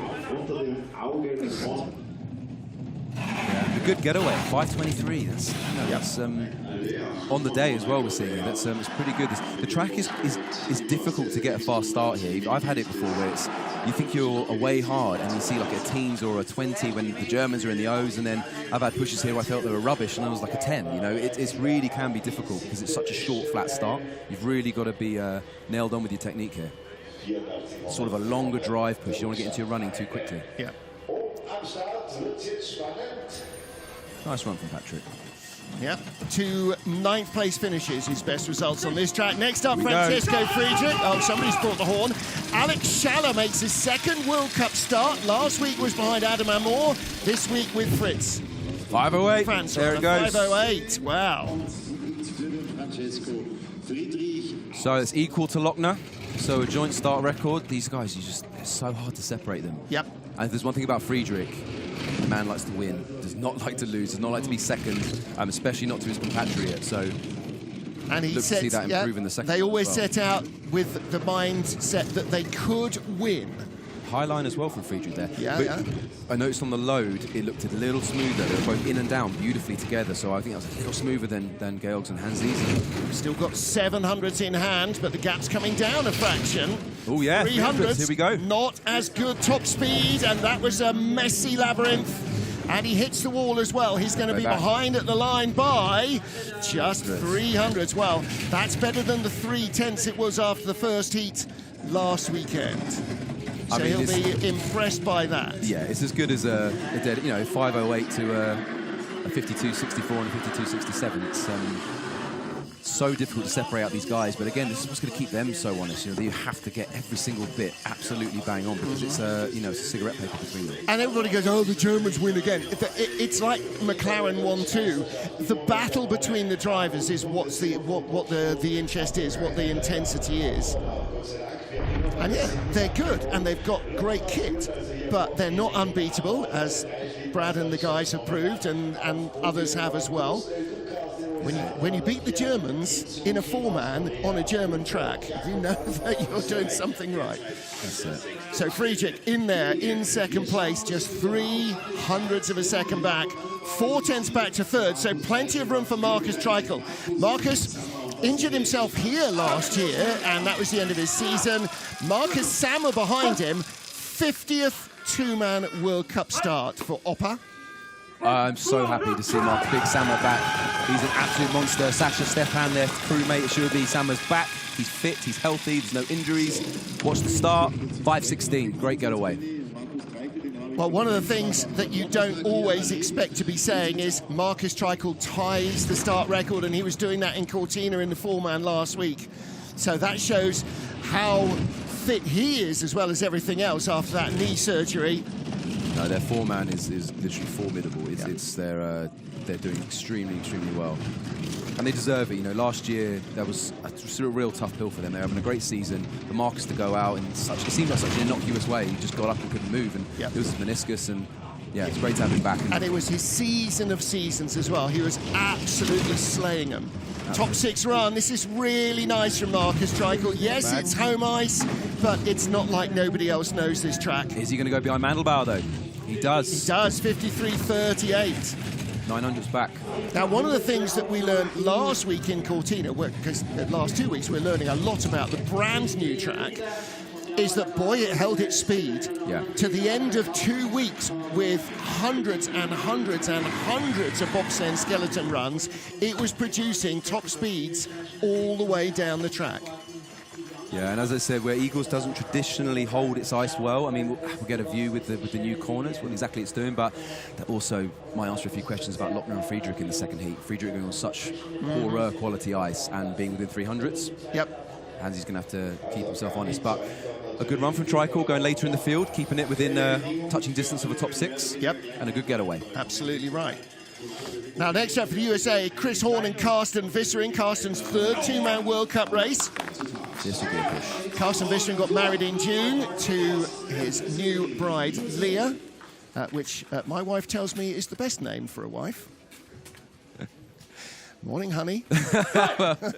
Yeah, a good getaway. 5:23. That's on the day as well. We're seeing it. That's it's pretty good. The track is difficult to get a fast start here. I've had it before where it's you think you're away hard and you see like a teens or a 20 when the Germans are in the O's, and then I've had pushes here where I felt they were rubbish and I was like a 10. You know, it really can be difficult because it's such a short, flat start. You've really got to be nailed on with your technique here. Sort of a longer drive push. You don't want to get into your running too quickly. Yeah. Nice run from Patrick. Yeah, 2 9th place finishes, his best results on this track. Next up, Francisco Friedrich. Oh, somebody's brought the horn. Alex Schaller makes his second World Cup start. Last week was behind Adam Amor. This week with Fritz. 5:08. France, there it goes. 5:08. Wow. So it's equal to Lochner. So a joint start record. These guys, it's so hard to separate them. Yep. And if there's one thing about Friedrich, the man likes to win, does not like to lose, does not like to be second, especially not to his compatriot. So and he look to see that improve in the second. They always set out with the mindset that they could win. high line as well from Friedrich there. Yeah, but yeah. I noticed on the load, it looked a little smoother. They were both in and down beautifully together, so I think that was a little smoother than Georg's and Hansi's. Still got 700s in hand, but the gap's coming down a fraction. Oh, yeah, 300s. Here we go. Not as good top speed, and that was a messy Labyrinth. And he hits the wall as well. He's going to be behind at the line by just 300s. Well, that's better than the 3/10 it was after the first heat last weekend. So he'll be impressed by that. Yeah, it's as good as a 508 to a 52.64 and a 52.67. It's so difficult to separate out these guys, but again, this is what's going to keep them so honest. You know, you have to get every single bit absolutely bang on because it's it's a cigarette paper between them. And everybody goes, oh, the Germans win again. It's like McLaren won too. The battle between the drivers is what the interest is, what the intensity is. And yeah, they're good and they've got great kit, but they're not unbeatable, as Brad and the guys have proved, and others have as well. When you beat the Germans in a 4-man on a German track, you know that you're doing something right. That's it. So Friedrich in there, in second place, just 300ths of a second back, 4/10 back to third, so plenty of room for Marcus Treichl. Marcus injured himself here last year, and that was the end of his season. Marcus Sammer behind him, 50th 2-man World Cup start for Oppa. I'm so happy to see Mark Big Sammer back. He's an absolute monster. Sasha Stefan, their crewmate, it should be. Sammer's back. He's fit, he's healthy, there's no injuries. Watch the start, 5:16, great getaway. Well, one of the things that you don't always expect to be saying is Marcus Treichl ties the start record, and he was doing that in Cortina in the 4-man last week. So that shows how fit he is, as well as everything else, after that knee surgery. No, their 4-man is literally formidable. They're doing extremely well. And they deserve it. You know, last year, that was a real tough pill for them. They're having a great season. For Marcus to go out in it seemed like such an innocuous way. He just got up and couldn't move, and it was his meniscus, and yeah, it's great to have him back. And it was his season of seasons as well. He was absolutely slaying them. Top 6 run. This is really nice from Marcus Treichl. Yes, it's home ice, but it's not like nobody else knows this track. Is he going to go behind Mandelbauer, though? He does. He does, 53.38. 900's back. Now, one of the things that we learned last week in Cortina, because the last 2 weeks we're learning a lot about the brand new track, is that, boy, it held its speed to the end of 2 weeks with hundreds and hundreds and hundreds of bobsleigh and skeleton runs. It was producing top speeds all the way down the track. Yeah, and as I said, where Igls doesn't traditionally hold its ice well, I mean, we'll get a view with the new corners, what exactly it's doing, but that also might answer a few questions about Lochner and Friedrich in the second heat. Friedrich going on such poorer quality ice and being within 300s. Yep. Hansi's going to have to keep himself honest, but a good run from Treichl, going later in the field, keeping it within touching distance of a top 6. Yep. And a good getaway. Absolutely right. Now, next up for the USA, Chris Horn and Carsten Vissering. Carsten's third 2-man World Cup race. This will be a push. Carsten Vissering got married in June to his new bride, Leah, which my wife tells me is the best name for a wife. Morning, honey. Excellent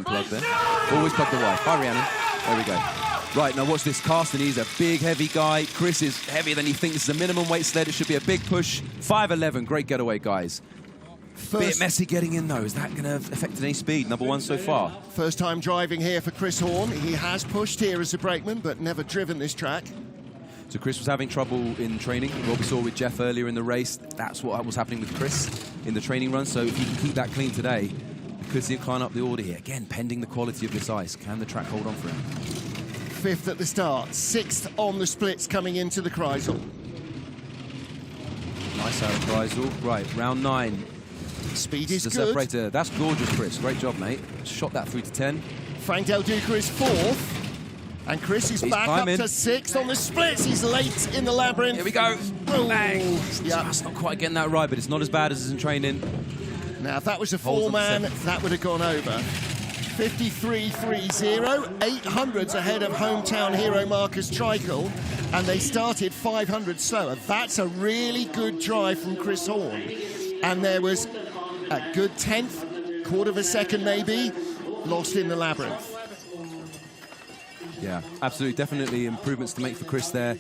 plug there. Always plug the wife. Hi, Rhiannon. There we go. Right, now watch this. Carsten, he's a big, heavy guy. Chris is heavier than you think. This is a minimum weight sled. It should be a big push. 5'11", great getaway, guys. Bit messy getting in, though. Is that going to affect any speed? Number 1 so far. First time driving here for Chris Horn. He has pushed here as a brakeman, but never driven this track. So Chris was having trouble in training. What we saw with Jeff earlier in the race, that's what was happening with Chris in the training run. So if he can keep that clean today, we could see him climb up the order here. Again, pending the quality of this ice. Can the track hold on for him? 5th at the start, 6th on the splits coming into the Kreisel. Nice out of Kreisel. Right, round 9. Speed is the good. Separator. That's gorgeous, Chris. Great job, mate. Shot that through to 10. Frank Del Duca is 4th. And Chris is back climbing. up to 6th on the splits. He's late in the Labyrinth. Here we go. Oh. Bang. Just not quite getting that right, but it's not as bad as in training. Now, if that was a 4-man, that would have gone over. 53.30, 800s ahead of hometown hero Marcus Treichl, and they started 500 slower. That's a really good drive from Chris Horn. And there was a good 10th, quarter of a second maybe, lost in the Labyrinth. Yeah, absolutely. Definitely improvements to make for Chris there.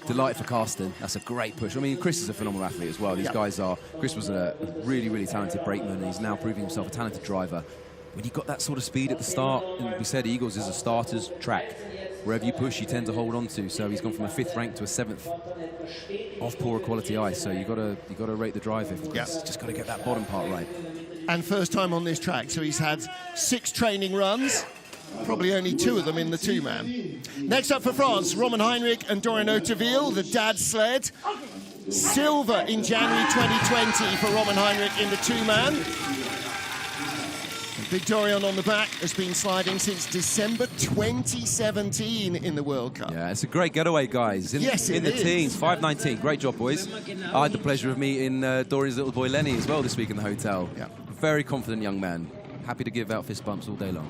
Delight for Carsten. That's a great push. I mean, Chris is a phenomenal athlete as well. These guys are... Chris was a really, really talented brakeman, and he's now proving himself a talented driver. When you've got that sort of speed at the start, and we said Igls is a starter's track. Wherever you push, you tend to hold on to. So he's gone from a 5th rank to a 7th off poorer quality ice. So you got to rate the drive. Just got to get that bottom part right. And first time on this track, so he's had 6 training runs. Probably only 2 of them in the 2-man. Next up for France, Roman Heinrich and Dorian Otteville, the dad sled. Silver in January 2020 for Roman Heinrich in the 2-man. Big Dorian on the back has been sliding since December 2017 in the World Cup. Yeah, it's a great getaway, guys. In the teens, 5:19. Great job, boys. I had the pleasure of meeting Dorian's little boy Lenny as well this week in the hotel. Yeah. Very confident young man. Happy to give out fist bumps all day long.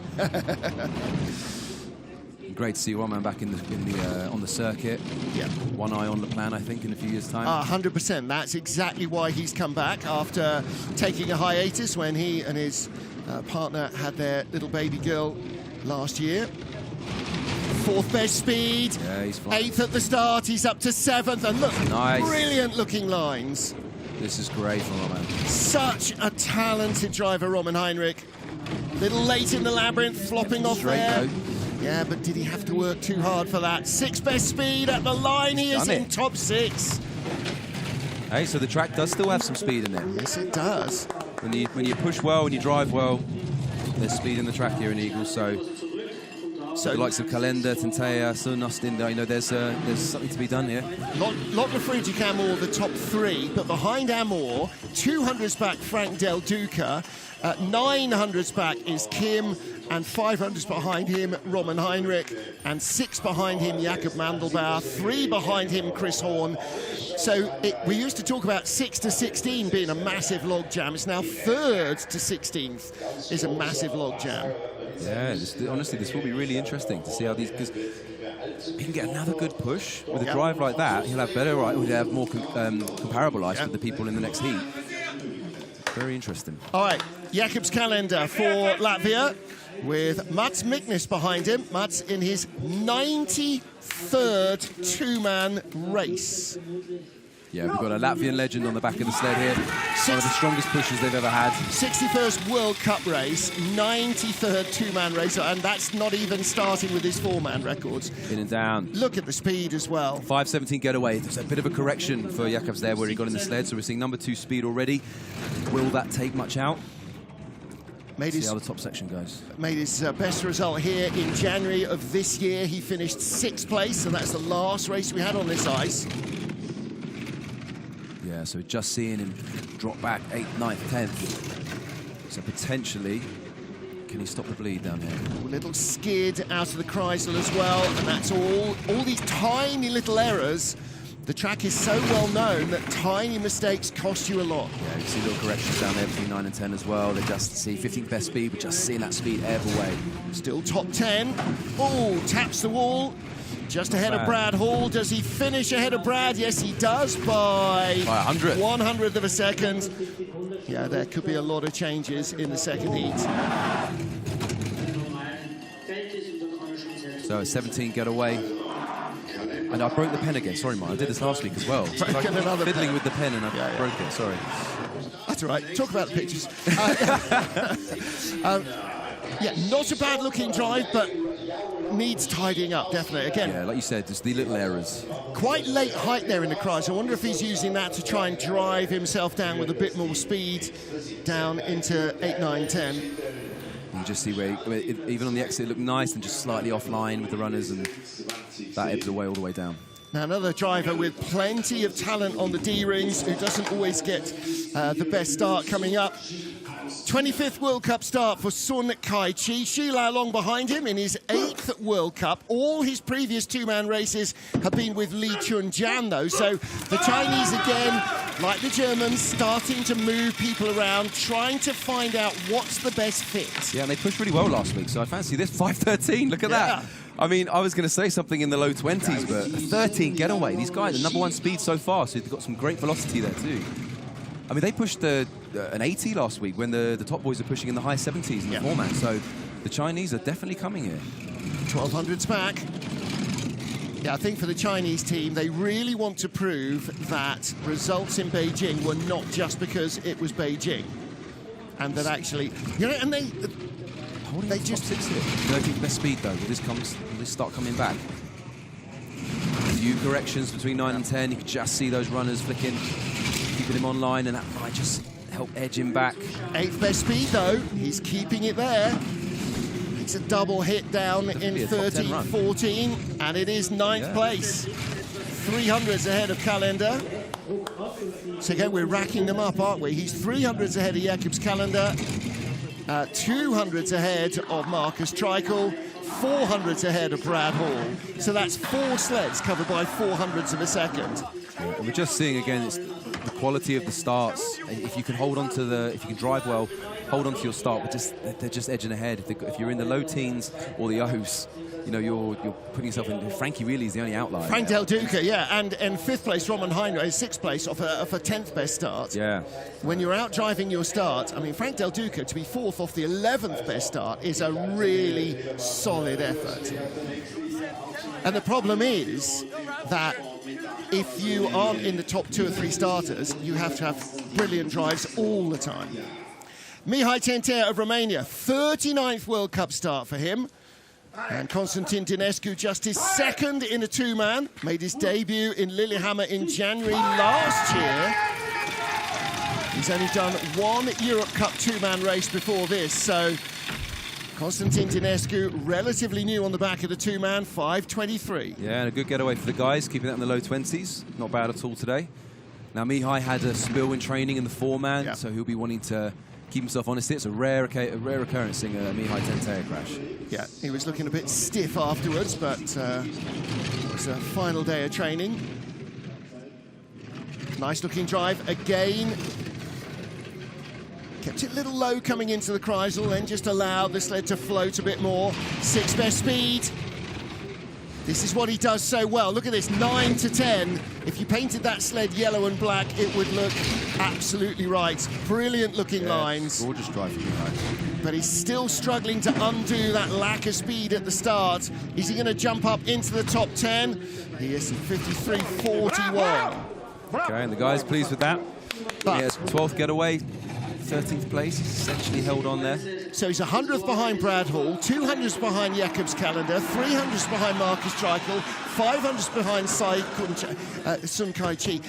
Great to see Roman back on the circuit. Yeah. One eye on the plan, I think, in a few years' time. 100%. That's exactly why he's come back after taking a hiatus when he and his partner had their little baby girl last year. 4th best speed. Yeah, he's fine. 8th at the start. He's up to 7th. And look, nice. Brilliant looking lines. This is great for Roman. Such a talented driver, Roman Heinrich. Little late in the Labyrinth, flopping off Straight there. though. Yeah, but did he have to work too hard for that? 6th best speed at the line. He is in top 6. Hey, so the track does still have some speed in it. Yes, it does. When you push well, when you drive well, there's speed in the track here in Igls. So the likes of Kalender, Tantea, Sun, Ostinda, you know, there's something to be done here. Lot Lafruggic Amor, the top 3, but behind Amor, 200s back Frank Del Duca, 900s back is Kim, and 500s behind him Roman Heinrich, and 6 behind him Jakob Mandelbauer, 3 behind him Chris Horn. So we used to talk about 6 to 16 being a massive log jam. It's now 3rd to 16th is a massive log jam. Yeah, honestly, this will be really interesting to see how these... Because he can get another good push with a drive like that. He'll have better, he'll have more comparable ice with the people in the next heat. Very interesting. All right, Jakob's calendar for Latvia with Mats Miknes behind him. Mats in his 93rd 2-man race. Yeah, we've got a Latvian legend on the back of the sled here. One of the strongest pushes they've ever had. 61st World Cup race, 93rd 2-man race, and that's not even starting with his 4-man records. In and down. Look at the speed as well. 5:17 getaway. There's a bit of a correction for Jakobs there where he got in the sled, so we're seeing number 2 speed already. Will that take much out? See how the top section goes. Made his best result here in January of this year. He finished 6th place, and that's the last race we had on this ice. Yeah, so just seeing him drop back 8th, 9th, 10th. So potentially, can he stop the bleed down here? A little skid out of the Kreisel as well, and that's all these tiny little errors. The track is so well known that tiny mistakes cost you a lot. Yeah, you can see little corrections down there between 9 and 10 as well. They just see 15th best speed, but just seeing that speed ebb away. Still top 10. Oh, taps the wall. Just ahead of Brad Hall. Does he finish ahead of Brad? Yes, he does by 100th of a second. Yeah, there could be a lot of changes in the second heat. So 17 get away. And I broke the pen again. Sorry, Mike. I did this last week as well. Fiddling with the pen and I broke it. Sorry. That's all right. Talk about the pictures. Yeah, not a bad-looking drive, but needs tidying up, definitely. Again, yeah, like you said, just the little errors. Quite late height there in the Kreisel. I wonder if he's using that to try and drive himself down with a bit more speed down into 8, 9, 10. You can just see where even on the exit, it looked nice and just slightly offline with the runners, and that ebbs away all the way down. Now, another driver with plenty of talent on the D-rings who doesn't always get the best start coming up. 25th World Cup start for Sun Kai-chi. Xu Lao behind him in his 8th World Cup. All his previous 2-man races have been with Li Chunjian, though. So the Chinese, again, like the Germans, starting to move people around, trying to find out what's the best fit. Yeah, and they pushed really well last week, so I fancy this. 5:13, look at that. I mean, I was going to say something in the low 20s, but a 13 getaway. These guys, the #1 speed so far, so they've got some great velocity there too. I mean, they pushed an 80 last week when the top boys are pushing in the high 70s in the 4-man, so the Chinese are definitely coming here. 1200's back. Yeah, I think for the Chinese team, they really want to prove that results in Beijing were not just because it was Beijing. And that actually, you know, and they just... Do they think best speed, though? Will this start coming back? A few corrections between 9 and 10. You could just see those runners flicking, keeping him online, and that might just help edge him back. 8th best speed, though. He's keeping it there. It's a double hit down in 13-14, and it is 9th place. 300s ahead of Calendar. So again, we're racking them up, aren't we? He's 300s ahead of Jakob's Calendar, 200s ahead of Marcus Treichl, 400s ahead of Brad Hall. So that's 4 sleds covered by 400ths of a second. Yeah, and we're just seeing again, it's the quality of the starts. If you can hold on to if you can drive well, hold on to your start, but they're just edging ahead. If you're in the low teens or the O's, you know, you're putting yourself in. Frankie really is the only outlier. Frank Del Duca, yeah, and 5th place, Roman Heinrich, 6th place off a 10th best start. Yeah. When you're out driving your start, I mean, Frank Del Duca to be 4th off the 11th best start is a really solid effort. And the problem is that if you aren't in the top 2 or 3 starters, you have to have brilliant drives all the time. Mihai Tentea of Romania, 39th World Cup start for him. And Constantin Dinescu, just his 2nd in a 2-man, made his debut in Lillehammer in January last year. He's only done 1 Europe Cup 2-man race before this, so Constantin Dinescu, relatively new on the back of the 2-man, 5:23. Yeah, and a good getaway for the guys, keeping that in the low 20s. Not bad at all today. Now, Mihai had a spill in training in the 4-man, so he'll be wanting to keep himself honest. It's a rare occurrence seeing a Mihai Tentea crash. Yeah, he was looking a bit stiff afterwards, but it was a final day of training. Nice looking drive again. Kept it a little low coming into the Kreisel, then just allowed the sled to float a bit more. 6th best speed. This is what he does so well. Look at this, 9 to 10. If you painted that sled yellow and black, it would look absolutely right. Brilliant looking lines. Gorgeous drive for Mihai. But he's still struggling to undo that lack of speed at the start. Is he going to jump up into the top 10? He is 53.41. Okay, and the guy's pleased with that. But, yes, 12th getaway, 13th place. He's essentially held on there. So he's 100th behind Brad Hall, 200ths behind Jakob's Calendar, 300ths behind Marcus Treichl, 500ths behind Sun Kai-chi.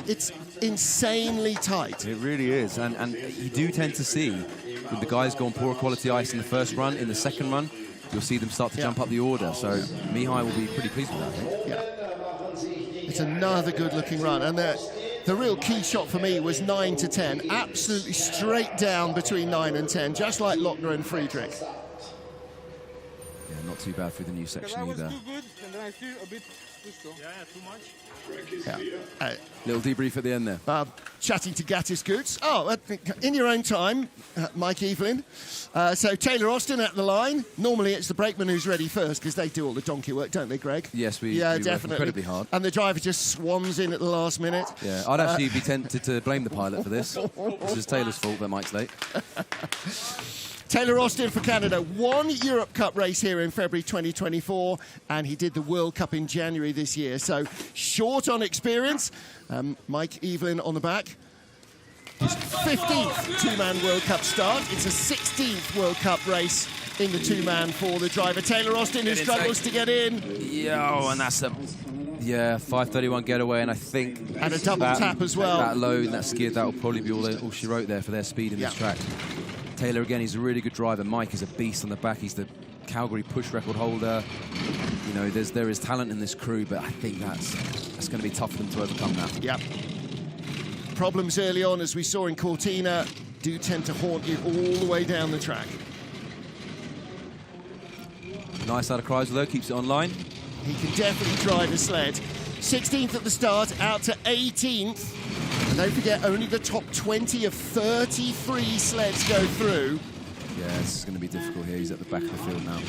It's insanely tight. It really is, and you do tend to see with the guys go on poor quality ice in the first run, in the second run, you'll see them start to jump up the order. So Mihai will be pretty pleased with that, I think. Yeah. It's another good-looking run, and the real key shot for me was 9 to 10, absolutely straight down between 9 and 10, just like Lochner and Friedrich. Yeah, not too bad through the new section either. Too good, and then I feel a bit too strong. Yeah, too much. Yeah. Little debrief at the end there. Chatting to Gattis Goods. Oh, in your own time, Mike Evelyn. So Taylor Austin at the line. Normally it's the brakeman who's ready first because they do all the donkey work, don't they, Greg? Yes, we definitely. work incredibly hard. And the driver just swans in at the last minute. Yeah, I'd actually be tempted to blame the pilot for this. This is Taylor's fault that Mike's late. Taylor Austin for Canada, 1 Europe Cup race here in February 2024, and he did the World Cup in January this year. So short on experience. Mike Evelyn on the back. His 15th 2-man World Cup start. It's a 16th World Cup race in the 2-man for the driver. Taylor Austin, who struggles to get in. Yeah, and that's a 5:31 getaway, and I think and a double tap as well. That low and that skid, that will probably be all she wrote there for their speed in this track. Taylor, again, he's a really good driver. Mike is a beast on the back. He's the Calgary push record holder. You know, there is talent in this crew, but I think that's going to be tough for them to overcome that. Yep. Problems early on, as we saw in Cortina, do tend to haunt you all the way down the track. Nice out of Kreisel, though. Keeps it online. He can definitely drive a sled. 16th at the start, out to 18th. And don't forget, only the top 20 of 33 sleds go through. Yeah, this is going to be difficult here. He's at the back of the field now.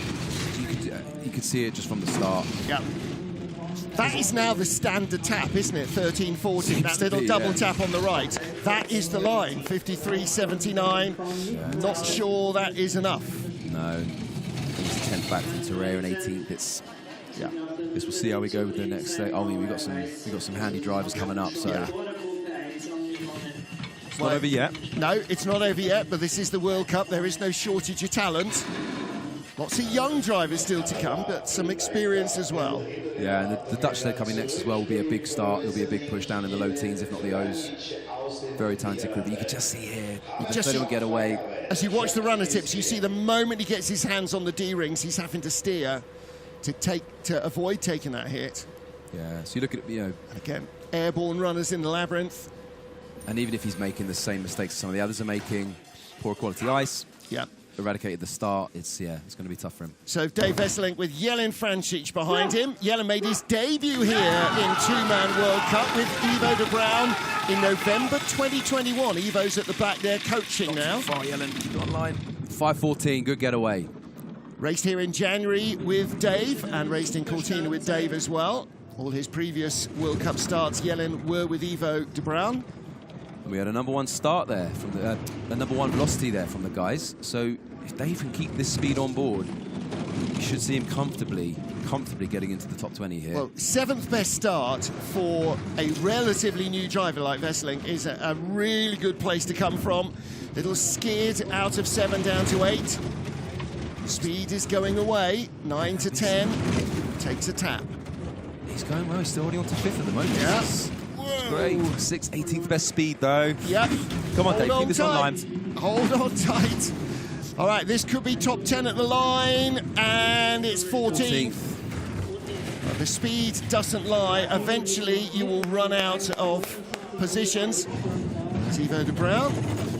You could see it just from the start. Yeah. That is now the standard tap, isn't it? 13-14, that little double tap on the right. That is the line, 53.79. Not sure that is enough. No. He's 10th back from Treichl and 18th. It's yeah. Guess we'll see how we go with the next day. I mean, we've got some handy drivers coming up, so. Yeah. It's not over yet. No, it's not over yet, but this is the World Cup. There is no shortage of talent. Lots of young drivers still to come, but some experience as well. Yeah, and the Dutch sled coming next as well will be a big start. There'll be a big push down in the low teens, if not the O's. Very talented crew, but you can just see here, you just let him get away. As you watch the runner tips, you see the moment he gets his hands on the D-rings, he's having to steer to avoid taking that hit. Yeah, so you look at, you know... Again, airborne runners in the Labyrinth. And even if he's making the same mistakes as some of the others are making, poor quality ice, eradicated the start, it's going to be tough for him. So Dave Wesseling with Jelin Francic behind him. Jelin made his debut here in two-man World Cup with Ivo de Bruin in November 2021. Ivo's at the back there coaching now. Far, Jelin, online. 5:14, good getaway. Raced here in January with Dave and raced in Cortina with Dave as well. All his previous World Cup starts, Jelin, were with Ivo de Bruin. We had a #1 start there, from the a #1 velocity there from the guys. So if Dave can keep this speed on board, you should see him comfortably getting into the top 20 here. Well, 7th best start for a relatively new driver like Wesseling is a really good place to come from. Little skid out of 7 down to 8. Speed is going away, 9 to 10. Takes a tap. He's going well, he's still holding on to 5th at the moment. Yes. Great. 18th best speed though. Yep. Come on, Dave, Hold keep this tight. online. Hold on tight. All right, this could be top 10 at the line, and it's 14th. The speed doesn't lie. Eventually, you will run out of positions. Ivo de Bruin.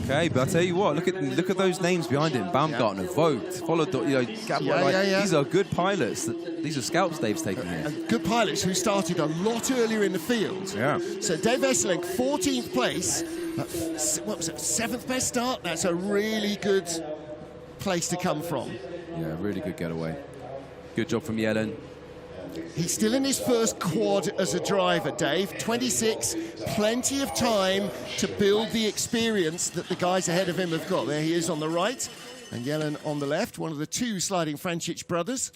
Okay, but I'll tell you what, look at those names behind him. Baumgartner, Vogt, followed, these are good pilots. These are scalps Dave's taking here. Good pilots who started a lot earlier in the field. Yeah. So Dave Wesseling, 14th place. What was it, 7th best start? That's a really good place to come from. Yeah, really good getaway. Good job from Jelin. He's still in his first quad as a driver, Dave. 26, plenty of time to build the experience that the guys ahead of him have got. There he is on the right, and Jelin on the left, one of the 2 sliding Francic brothers.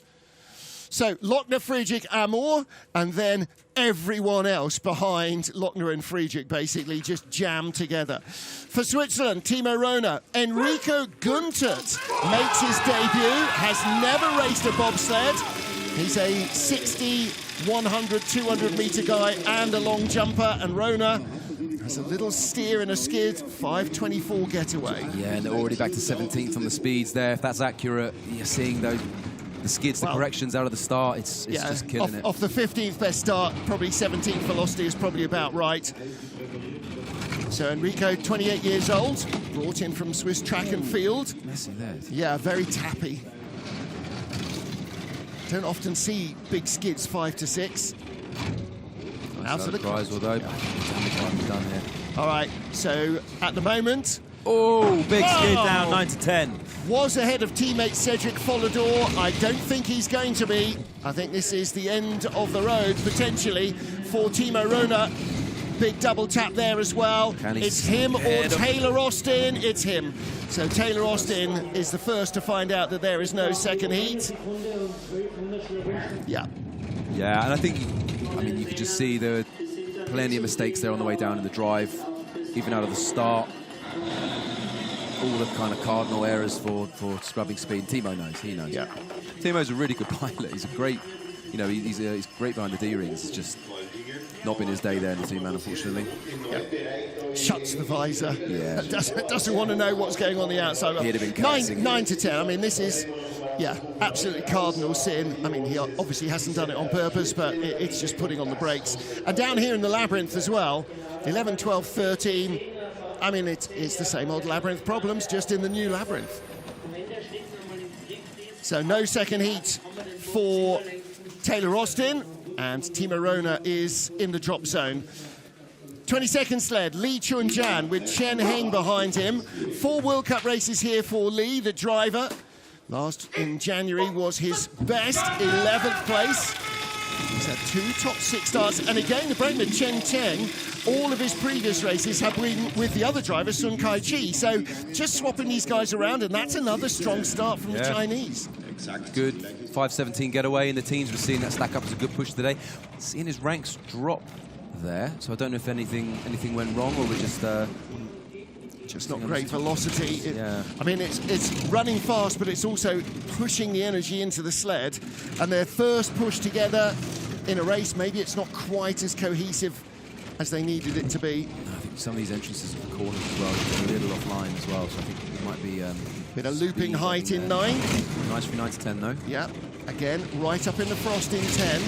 So Lochner, Friedrich, Amor, and then everyone else behind Lochner and Friedrich basically just jammed together. For Switzerland, Timo Röner, Enrico Guntert makes his debut, has never raced a bobsled. He's a 60, 100, 200-metre guy and a long jumper, and Röner has a little steer and a skid, 5:24 getaway. Yeah, and they're already back to 17th on the speeds there. If that's accurate, you're seeing the skids, the corrections out of the start. It's just killing it. Off the 15th best start, probably 17th velocity is probably about right. So Enrico, 28 years old, brought in from Swiss Track and Field. Messy there. Yeah, very tappy. Don't often see big skids 5 to 6. Out of the Kreisel though. Done here. All right, so at the moment... Oh, big skid down, 9 to 10. Was ahead of teammate Cedric Follador. I don't think he's going to be. I think this is the end of the road, potentially, for Timo Röner. Big double tap there as well. It's him or Taylor Austin. It's him. So Taylor Austin is the first to find out that there is no second heat. Yeah. Yeah, and I think, you could just see there were plenty of mistakes there on the way down in the drive, even out of the start. All the kind of cardinal errors for scrubbing speed. Timo knows, he knows. Yeah. Timo's a really good pilot. He's a great, he's great behind the D-rings. It's just not been his day there in the two-man, unfortunately. Yeah. Shuts the visor. Yeah. Doesn't want to know what's going on the outside. He'd have been 9 to 10. This is, absolutely cardinal sin. He obviously hasn't done it on purpose, but it's just putting on the brakes. And down here in the Labyrinth as well, 11, 12, 13. It's the same old Labyrinth problems, just in the new Labyrinth. So no second heat for Taylor Austin, and Timo Röner is in the drop zone. 22nd sled, Lee Chun-jan with Chen Heng behind him. 4 World Cup races here for Lee, the driver. Last in January was his best, 11th place. He's had 2 top 6 starts, and again the brakeman Chen Cheng, all of his previous races have been with the other driver Sun Kai Chi, so just swapping these guys around, and that's another strong start from the Chinese. Good 5:17 getaway in the teens. We're seeing that stack up as a good push today. Seeing his ranks drop there, so I don't know if anything went wrong or we're just not great velocity. Yeah. I mean, it's running fast, but it's also pushing the energy into the sled. And their first push together in a race, maybe it's not quite as cohesive as they needed it to be. I think some of these entrances of the corners as well are a little offline as well, so I think it might be... Bit of looping height in 9. Nice for 9 to 10 though. Yeah, again, right up in the frost in 10.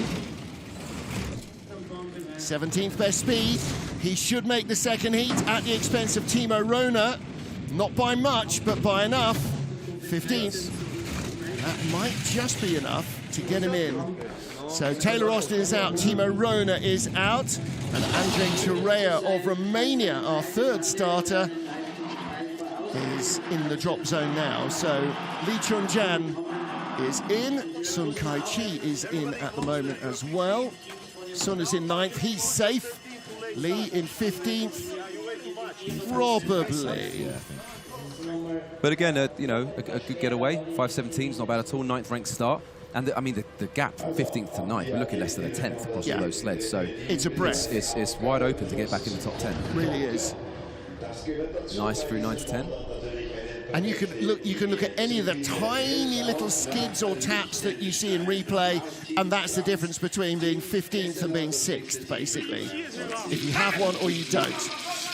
17th best speed. He should make the second heat at the expense of Timo Rona. Not by much, but by enough. 15th. That might just be enough to get him in. So Taylor Austin is out, Timo Rona is out, and Andrei Treichl of Romania, our third starter, is in the drop zone now. So Lee Chun-jan is in, Sun Kai-chi is in at the moment as well. Sun is in 9th, he's safe. Lee in 15th, probably. But again, you know, a good getaway. 5:17 is not bad at all. 9th ranked start, and I mean the gap from 15th to 9th, we're looking less than a 10th across all those sleds. So it's a breath. It's wide open to get back in the top 10. It really is. Nice through 9 to 10. And you can look at any of the tiny little skids or taps that you see in replay, and that's the difference between being 15th and being 6th, basically. If you have one or you don't.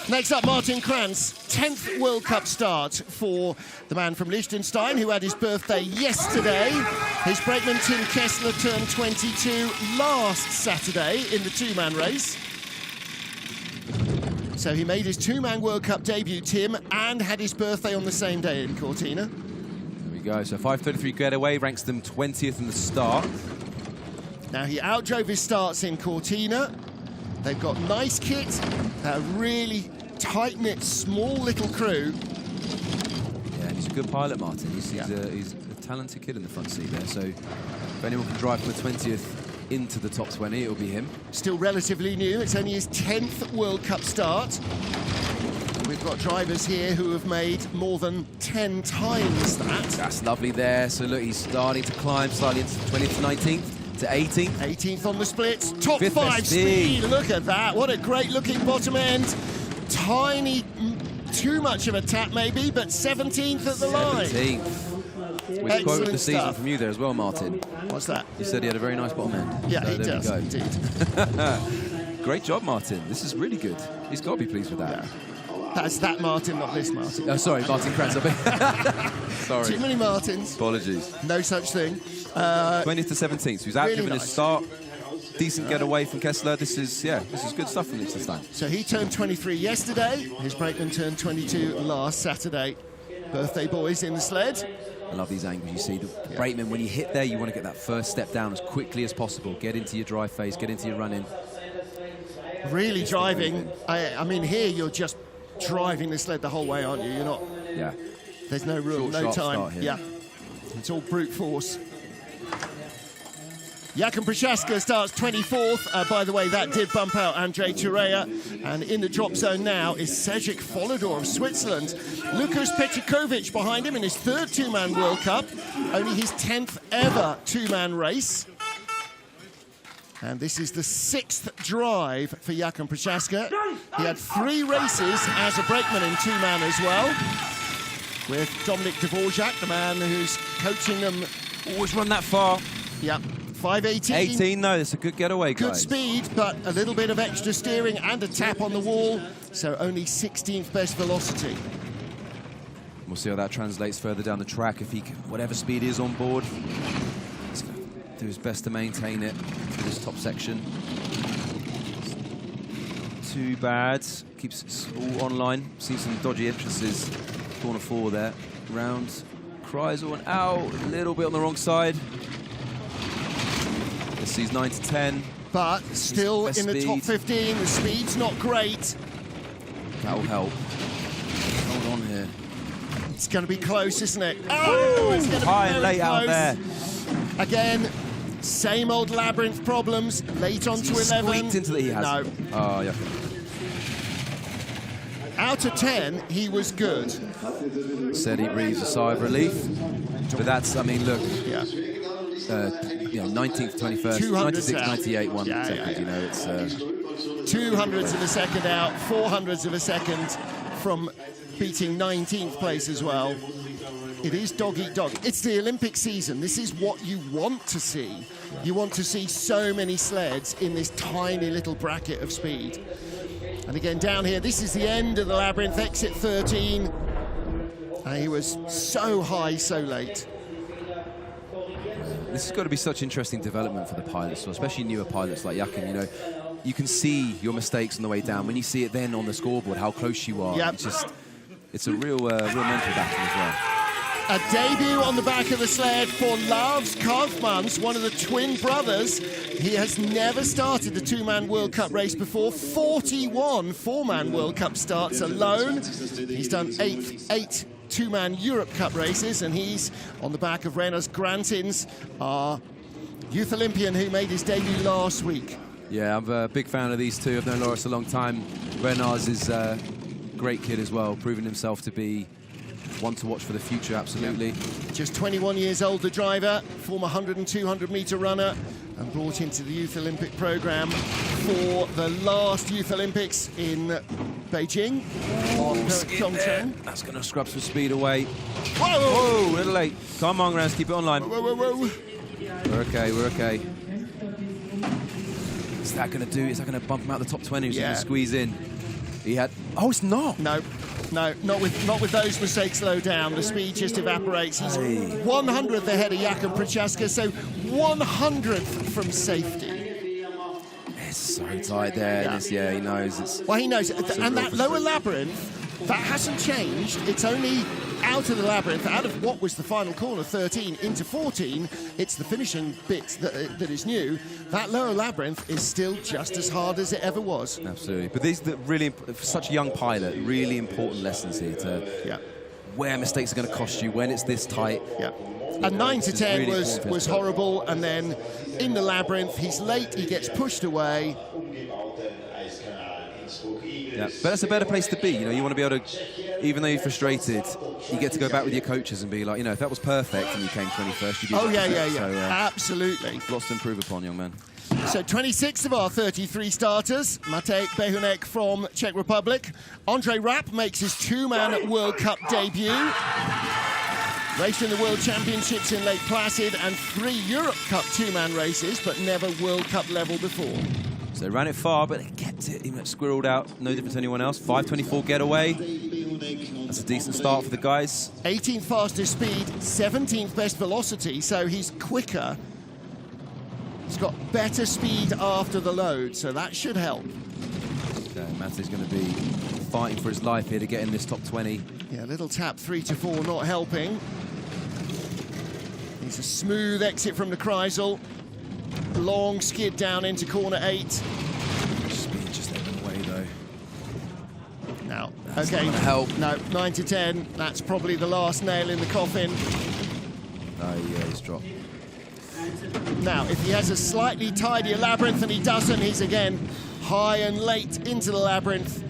Next up, Martin Kranz, 10th World Cup start for the man from Liechtenstein, who had his birthday yesterday. His brakeman, Tim Kessler, turned 22 last Saturday in the two-man race. So he made his two-man World Cup debut, Tim, and had his birthday on the same day in Cortina. There we go. So 5:33 getaway, ranks them 20th in the start. Now, he outdrove his starts in Cortina. They've got nice kit, a really tight-knit, small little crew. Yeah, and he's a good pilot, Martin. He's a talented kid in the front seat there. So if anyone can drive from the 20th into the top 20, it'll be him. Still relatively new. It's only his 10th World Cup start. We've got drivers here who have made more than 10 times that. That's lovely there. So look, he's starting to climb slightly into 20th to 19th to 18th. 18th on the splits. Top 5th 5 speed. Look at that. What a great looking bottom end. Tiny, too much of a tap maybe, but 17th at the line. 17th. With quote of the season from you there as well, Martin. What's that? You said he had a very nice bottom end. Yeah, so he does, indeed. Great job, Martin. This is really good. He's got to be pleased with that. Yeah. That's that Martin, not this Martin. Oh, sorry, Martin Kranz. Sorry. Too many Martins. Apologies. No such thing. 20th to 17th. So he's out really giving nice. his start. Decent getaway from Kessler. This is good stuff from Liechtenstein. So he turned 23 yesterday. His brakeman turned 22 last Saturday. Birthday boys in the sled. I love these angles. You see the brakeman, when you hit there, you want to get that first step down as quickly as possible. Get into your drive phase, get into your run-in. Really driving. I mean, here you're just driving the sled the whole way, aren't you? You're not... Yeah. There's no rule, no time. Yeah. It's all brute force. Jakub Prochaska starts 24th. By the way, that did bump out Andrei Treichl. And in the drop zone now is Cedric Follador of Switzerland. Lukas Petrikovic behind him in his third two-man World Cup. Only his 10th ever two-man race. And this is the 6th drive for Jakub Prochaska. He had 3 races as a brakeman in two-man as well, with Dominik Dvorak, the man who's coaching them. Always run that far. Yep. 5:18. 18, no, that's a good getaway, guys. Good speed, but a little bit of extra steering and a tap on the wall, so only 16th best velocity. We'll see how that translates further down the track. If he can, whatever speed he is on board, he's going to do his best to maintain it for this top section. Too bad. Keeps it all online. See some dodgy entrances. Corner 4 there. Round Kreisel and out. A little bit on the wrong side. This sees 9 to 10. But still in the top 15. The speed's not great. That will help. Hold on here. It's going to be close, isn't it? Oh, it's going to be high and late out there. Again, same old Labyrinth problems. Late on to 11. Squeaked into the... He has. No. Oh, yeah. out of 10, he was good. Said he breathes a sigh of relief. But that's, I mean, look, Yeah. you know, 19th, 21st, 96, 98, 1 second, you know, it's... 200ths of a second out, 400ths of a second from beating 19th place as well. It is dog eat dog. It's the Olympic season. This is what you want to see. You want to see so many sleds in this tiny little bracket of speed. And again, down here, this is the end of the Labyrinth, exit 13. And he was so high, so late. This has got to be such interesting development for the pilots, especially newer pilots like Jakin. You know, you can see your mistakes on the way down. When you see it then on the scoreboard, how close you are. Yep. It's a real mental battle as well. A debut on the back of the sled for Lars Kaufmanns, one of the twin brothers. He has never started a two-man World Cup race before. 41 four-man World Cup starts alone. He's done eight two-man Europe Cup races, and he's on the back of Renas Grantins, our youth Olympian who made his debut last week. Yeah, I'm a big fan of these two. I've known Loris a long time. Renas is a great kid as well, proving himself to be one to watch for the future, absolutely. Yeah. Just 21 years old, the driver, former 100 and 200 metre runner, and brought into the Youth Olympic programme for the last Youth Olympics in Beijing on Pyeongchang. That's going to scrub some speed away. Whoa! Whoa, a little late. Come on, Rans, keep it online. Whoa, whoa, whoa. We're okay, we're okay. Is that going to do? Is that going to bump him out the top 20? Is he going to squeeze in? He had... Oh, it's not. No, not with those mistakes low down. The speed just evaporates. He's 100th ahead of Jakub Prochaska, so 100th from safety. It's so tight there. Yeah, he knows. Well, he knows. And that lower Labyrinth, that hasn't changed. It's only out of the Labyrinth, out of what was the final corner, 13 into 14. It's the finishing bit that is new. That lower Labyrinth is still just as hard as it ever was. Absolutely. But these are really, for such a young pilot, really important lessons here to where mistakes are going to cost you, when it's this tight. Yeah. And 9 to 10 really was horrible, and then in the Labyrinth, he's late, he gets pushed away. Yeah, but that's a better place to be. You know, you want to be able to, even though you're frustrated, you get to go back with your coaches and be like, you know, if that was perfect and you came 21st, you'd be yeah. So, absolutely. Lots to improve upon, young man. So 26 of our 33 starters. Matej Behunek from Czech Republic. Andre Rapp makes his two-man World Cup debut. Raced in the World Championships in Lake Placid and 3 Europe Cup two-man races, but never World Cup level before. So they ran it far, but they kept it squirreled out. No difference to anyone else. 5:24 getaway. That's a decent start for the guys. 18th fastest speed, 17th best velocity, so he's quicker. He's got better speed after the load, so that should help. Matej's going to be fighting for his life here to get in this top 20. Yeah, little tap 3 to 4 not helping. He's a smooth exit from the Kreisel. Long skid down into corner 8. Speed just let them away though. Now, that's not gonna help. No, 9 to 10. That's probably the last nail in the coffin. Oh yeah, he's dropped. Now, if he has a slightly tidier Labyrinth, and he doesn't, he's again high and late into the Labyrinth.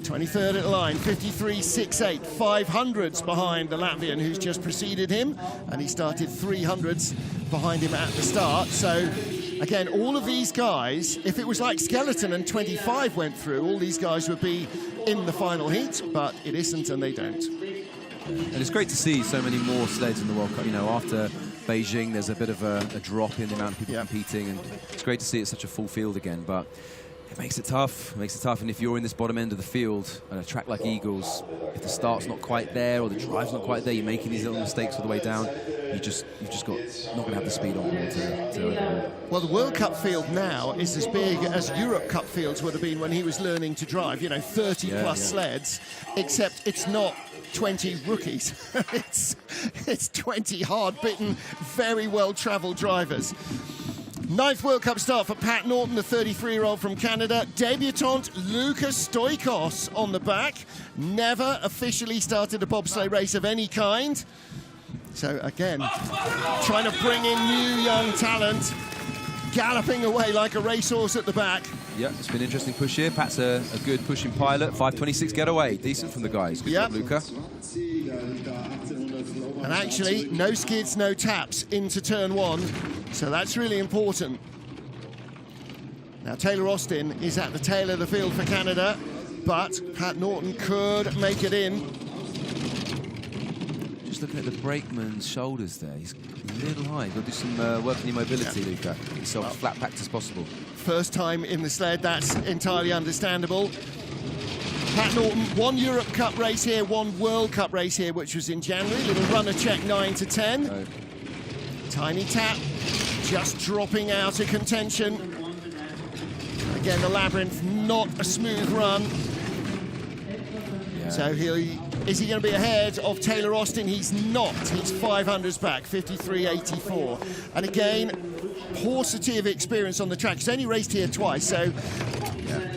23rd at the line, 53.68, 500s behind the Latvian who's just preceded him, and he started 300s behind him at the start. So, again, all of these guys, if it was like Skeleton and 25 went through, all these guys would be in the final heat, but it isn't, and they don't. And it's great to see so many more sleds in the World Cup. You know, after Beijing, there's a bit of a drop in the amount of people competing, and it's great to see it such a full field again, but it makes it tough. It makes it tough, and if you're in this bottom end of the field, on a track like Igls, if the start's not quite there or the drive's not quite there, you're making these little mistakes all the way down. You've just got not going to have the speed on board to Well, the World Cup field now is as big as Europe Cup fields would have been when he was learning to drive. You know, 30+ sleds, except it's not 20 rookies. it's 20 hard-bitten, very well-travelled drivers. 9th World Cup start for Pat Norton, the 33-year-old from Canada. Debutant Lucas Stoikos on the back. Never officially started a bobsleigh race of any kind. So again, trying to bring in new young talent, galloping away like a racehorse at the back. Yeah, it's been an interesting push here. Pat's a good pushing pilot. 5:26 getaway. Decent from the guys. Good job, Luca. And actually, no skids, no taps into turn 1. So that's really important. Now, Taylor Austin is at the tail of the field for Canada, but Pat Norton could make it in. Just looking at the brakeman's shoulders there. He's a little high. You've got to do some work on your mobility, Luca. Yourself as flat packed as possible. First time in the sled, that's entirely understandable. Pat Norton, 1 Europe Cup race here, 1 World Cup race here, which was in January. Little runner check 9 to 10. Oh. Tiny tap, just dropping out of contention. Again, the Labyrinth, not a smooth run. Yeah. So is he going to be ahead of Taylor Austin? He's not. He's 500s back, 53.84. And again, paucity of experience on the track. He's only raced here twice, so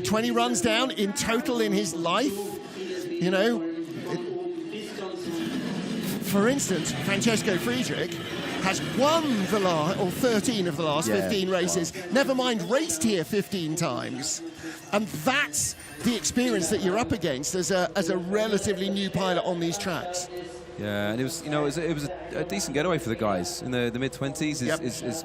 20 runs down in total in his life. You know, for instance, Francesco Friedrich has won the 13 of the last 15 races. Wow. Never mind, raced here 15 times. And that's the experience that you're up against as a relatively new pilot on these tracks. Yeah, and it was, you know, it was a decent getaway for the guys in the mid-20s.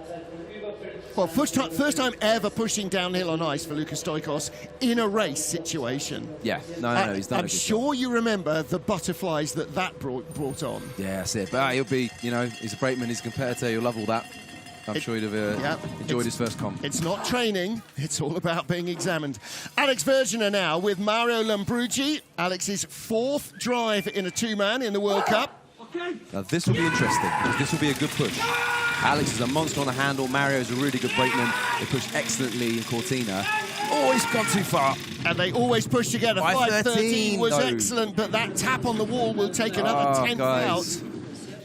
Well, first time ever pushing downhill on ice for Lukas Stoikos in a race situation. Yeah, no, he's done a good job. I'm sure you remember the butterflies that brought on. Yeah, that's it. But he'll be, you know, he's a brakeman, he's a competitor, he'll love all that. I'm sure he'd have enjoyed his first comp. It's not training, it's all about being examined. Alex Verginer now with Mario Lambrucci. Alex's 4th drive in a 2-man in the World Cup. Now this will be interesting, because this will be a good push. Alex is a monster on the handle, Mario's a really good brakeman. They pushed excellently in Cortina. Oh, he's gone too far. And they always push together. 5:13 was excellent, but that tap on the wall will take another 10th out.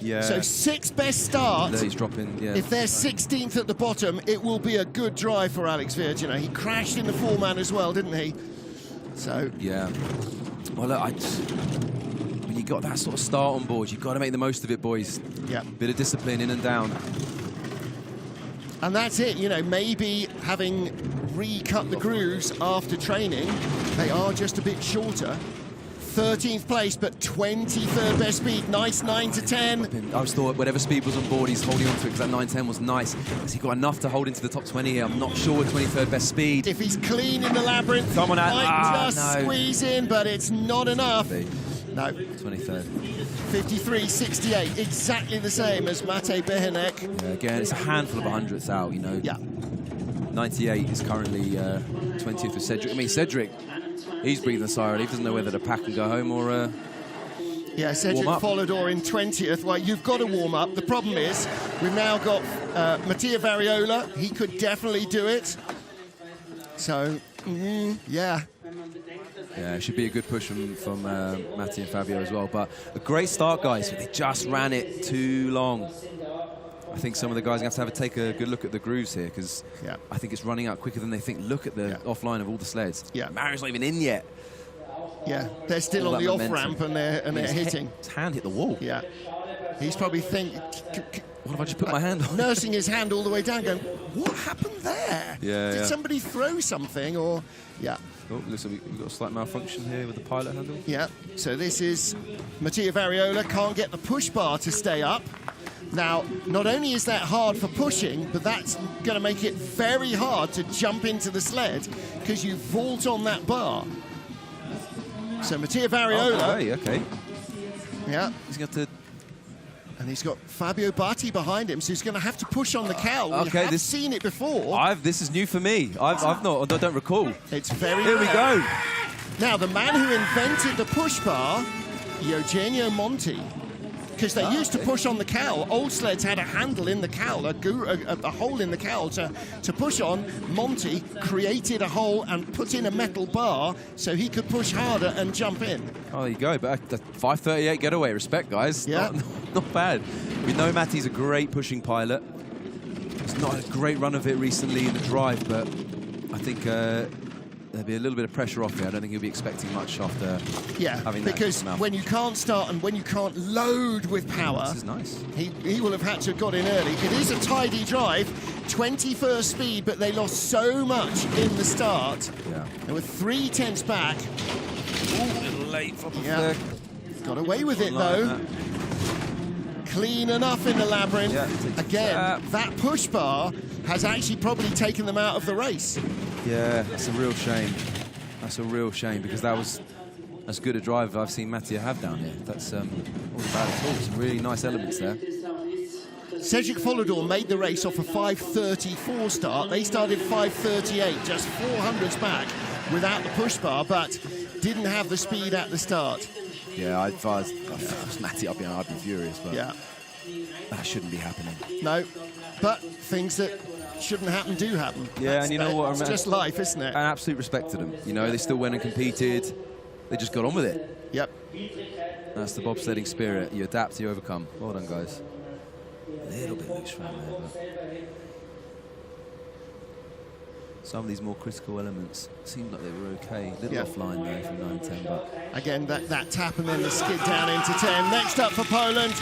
Yeah. So 6th best start. There he's dropping, yeah. If they're 16th at the bottom, it will be a good drive for Alex Verginer. He crashed in the 4-man as well, didn't he? So yeah. Well, look, when you got that sort of start on board, you've got to make the most of it, boys. Yeah. Bit of discipline in and down. And that's it, you know, maybe having recut the grooves after training, they are just a bit shorter. 13th place, but 23rd best speed. Nice 9 to 10. I always thought whatever speed was on board, he's holding on to it, because that 9:10 was nice. Has he got enough to hold into the top 20 here? I'm not sure with 23rd best speed. If he's clean in the Labyrinth, he might just squeeze in, but it's not enough. No. 23rd. 53.68, exactly the same as Mate Behenek. Yeah, again, it's a handful of 100ths out, you know. Yeah. 98 is currently 20th with Cedric. I mean, Cedric, he's breathing a sigh of relief. He doesn't know whether to pack and go home or yeah, Cedric Follador in 20th. Well, you've got to warm up. The problem is we've now got Mattia Variola. He could definitely do it. So, yeah. Yeah, it should be a good push from Mattia and Fabio as well. But a great start, guys, but they just ran it too long. I think some of the guys are going to have to take a good look at the grooves here, because I think it's running out quicker than they think. Look at the offline of all the sleds. Yeah. Mario's not even in yet. Yeah, they're still on the off-ramp and they're hitting. His hand hit the wall. Yeah. He's probably thinking... What if I just put my hand on? Nursing his hand all the way down, going, what happened there? Yeah, Did somebody throw something, or... Yeah. Oh, looks like we've got a slight malfunction here with the pilot handle. Yeah, so this is Mattia Variola, can't get the push bar to stay up. Now, not only is that hard for pushing, but that's going to make it very hard to jump into the sled, because you vault on that bar. So Mattia Variola... Oh, okay. Yeah. He's got to... And he's got Fabio Batti behind him, so he's going to have to push on the cowl. Okay, I've seen it before. This is new for me. I've not, I don't recall. It's very Here we go. Now, the man who invented the push bar, Eugenio Monti, because they used to push on the cowl. Old sleds had a handle in the cowl, a hole in the cowl to push on. Monti created a hole and put in a metal bar so he could push harder and jump in. Oh, there you go. But the 5:38 getaway, respect, guys. Yeah. Not bad. We know Matty's a great pushing pilot. It's not a great run of it recently in the drive, but I think there'll be a little bit of pressure off here. I don't think he'll be expecting much after having that. Because when you can't start and when you can't load with power, this is nice. He will have had to have got in early. It is a tidy drive. 21st speed, but they lost so much in the start. Yeah. They were 3/10 back. Ooh, a little late from Yeah. Got away with it, though. Clean enough in the Labyrinth. Yeah, again, that push bar has actually probably taken them out of the race. Yeah, that's a real shame. That's a real shame, because that was as good a drive I've seen Mattia have down here. That's not bad at all. Some really nice elements there. Cedric Follador made the race off a 5:34 start. They started 5:38, just 400s back without the push bar, but didn't have the speed at the start. Yeah, if I was Mattia, I'd be furious, but Yeah. that shouldn't be happening. No, but things that shouldn't happen do happen. Yeah, and you know what? It's just life, isn't it? And absolute respect to them. You know, they still went and competed. They just got on with it. Yep. That's the bobsledding spirit. You adapt, you overcome. Well done, guys. A little bit loose around there, but some of these more critical elements seemed like they were okay. A little offline there from 9-10, but again, that tap and then the skid down into 10. Next up for Poland,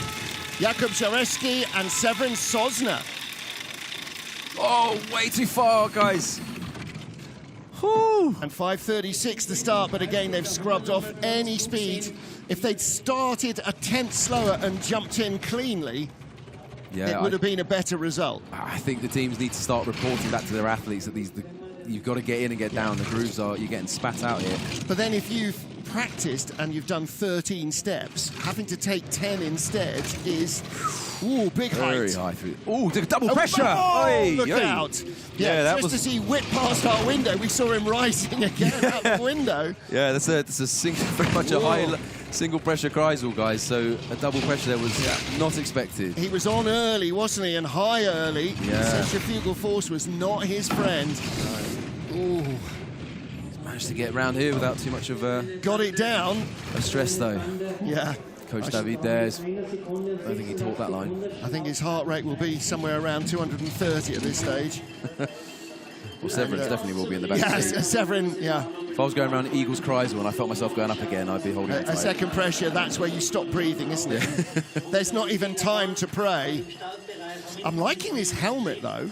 Jakub Jarecki and Severin Sosna. oh, way too far, guys. Whew. And 5:36 to start, but again, they've scrubbed off any speed. If they'd started a tenth slower and jumped in cleanly, it would have been a better result. I think the teams need to start reporting back to their athletes that you've got to get in and get down. The grooves you're getting spat out here. But then if you've practiced and you've done 13 steps, having to take 10 instead is, ooh, big height. Very high through. Ooh, double pressure. Oh, Oi, look oi. out. Yeah, that just was... to see whip past our window, we saw him rising again out the window. Yeah, that's a single, very much a high single pressure Kreisel, guys. So a double pressure there was not expected. He was on early, wasn't he? And high early. Yeah. Centrifugal force was not his friend. Ooh. He's managed to get around here without too much of Got it down. a stress, though. Yeah. Coach David there, I don't think he taught that line. I think his heart rate will be somewhere around 230 at this stage. Well, Severin definitely will be in the back seat. Yes, Severin, yeah. If I was going around Igls Kreisel and I felt myself going up again, I'd be holding it tight. A second pressure, that's where you stop breathing, isn't it? There's not even time to pray. I'm liking this helmet, though.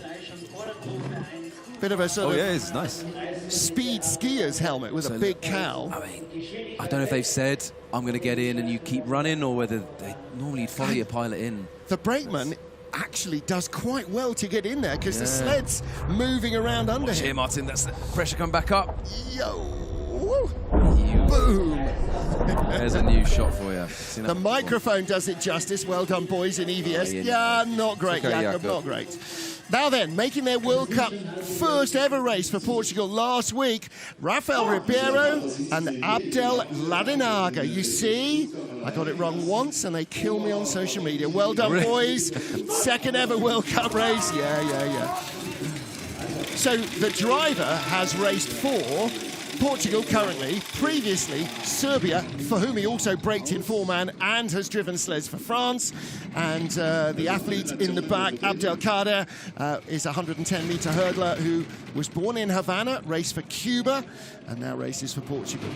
Bit of a sort of it's nice. speed skier's helmet with a big cowl. I mean, I don't know if they've said, I'm going to get in and you keep running, or whether they normally follow your pilot in. The brakeman actually does quite well to get in there because the sled's moving around under Watch him. here, Martin, that's the pressure coming back up. Yo! Boom! There's a new shot for you. The microphone does it justice. Well done, boys in EVS. Yeah, not great, okay, Jakub, Jakub. not great. Now then, making their World Cup first ever race for Portugal last week, Rafael Ribeiro and Abdel Ladinaga. You see, I got it wrong once and they kill me on social media. Well done, boys. Second ever World Cup race. Yeah. So the driver has raced for Portugal currently, previously Serbia, for whom he also braked in four-man and has driven sleds for France. And the athlete in the back, Abdelkader, is a 110-metre hurdler who was born in Havana, raced for Cuba, and now races for Portugal.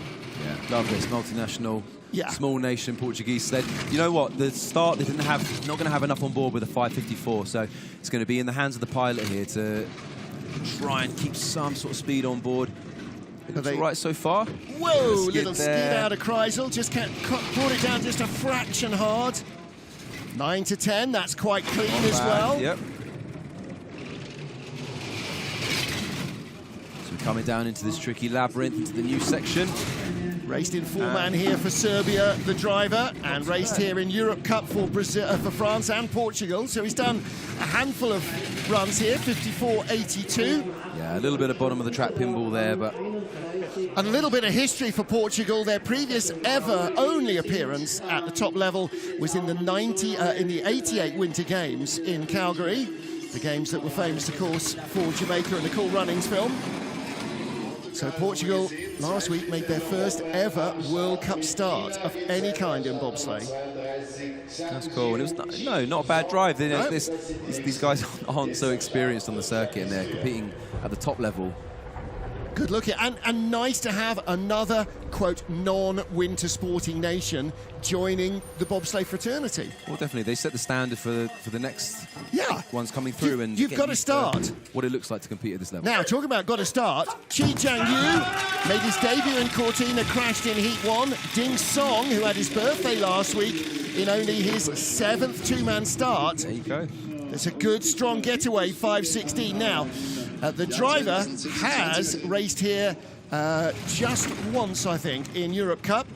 Yeah, love this multinational, small nation Portuguese sled. You know what? The start, they not going to have enough on board with a 5:54, so it's going to be in the hands of the pilot here to try and keep some sort of speed on board. It's all right so far. Whoa, little skid out of Kreisel. Just brought it down just a fraction hard. 9 to 10, that's quite clean as well. Yep. So we're coming down into this tricky labyrinth, into the new section. Raced in four-man here for Serbia, the driver, and raced here in Europe Cup for Brazil, for France and Portugal. So he's done a handful of runs here, 54.82. Yeah, a little bit of bottom of the track pinball there, but... And a little bit of history for Portugal. Their previous ever only appearance at the top level was in the 88 Winter Games in Calgary. The games that were famous, of course, for Jamaica and the Cool Runnings film. So Portugal last week made their first ever World Cup start of any kind in bobsleigh. That's cool. And it was not a bad drive. These guys aren't so experienced on the circuit, and they're competing at the top level. Good looking, and nice to have another, quote, non-winter sporting nation joining the bobsleigh fraternity. Well, definitely. They set the standard for the next ones coming through. You've got to start. What it looks like to compete at this level. Now, talking about got to start, Chi Jiang-Yu made his debut in Cortina, crashed in Heat 1. Ding Song, who had his birthday last week, in only his 7th two-man start. There you go. It's a good, strong getaway, 5:16 now. The driver has raced here just once, I think, in Europe Cup.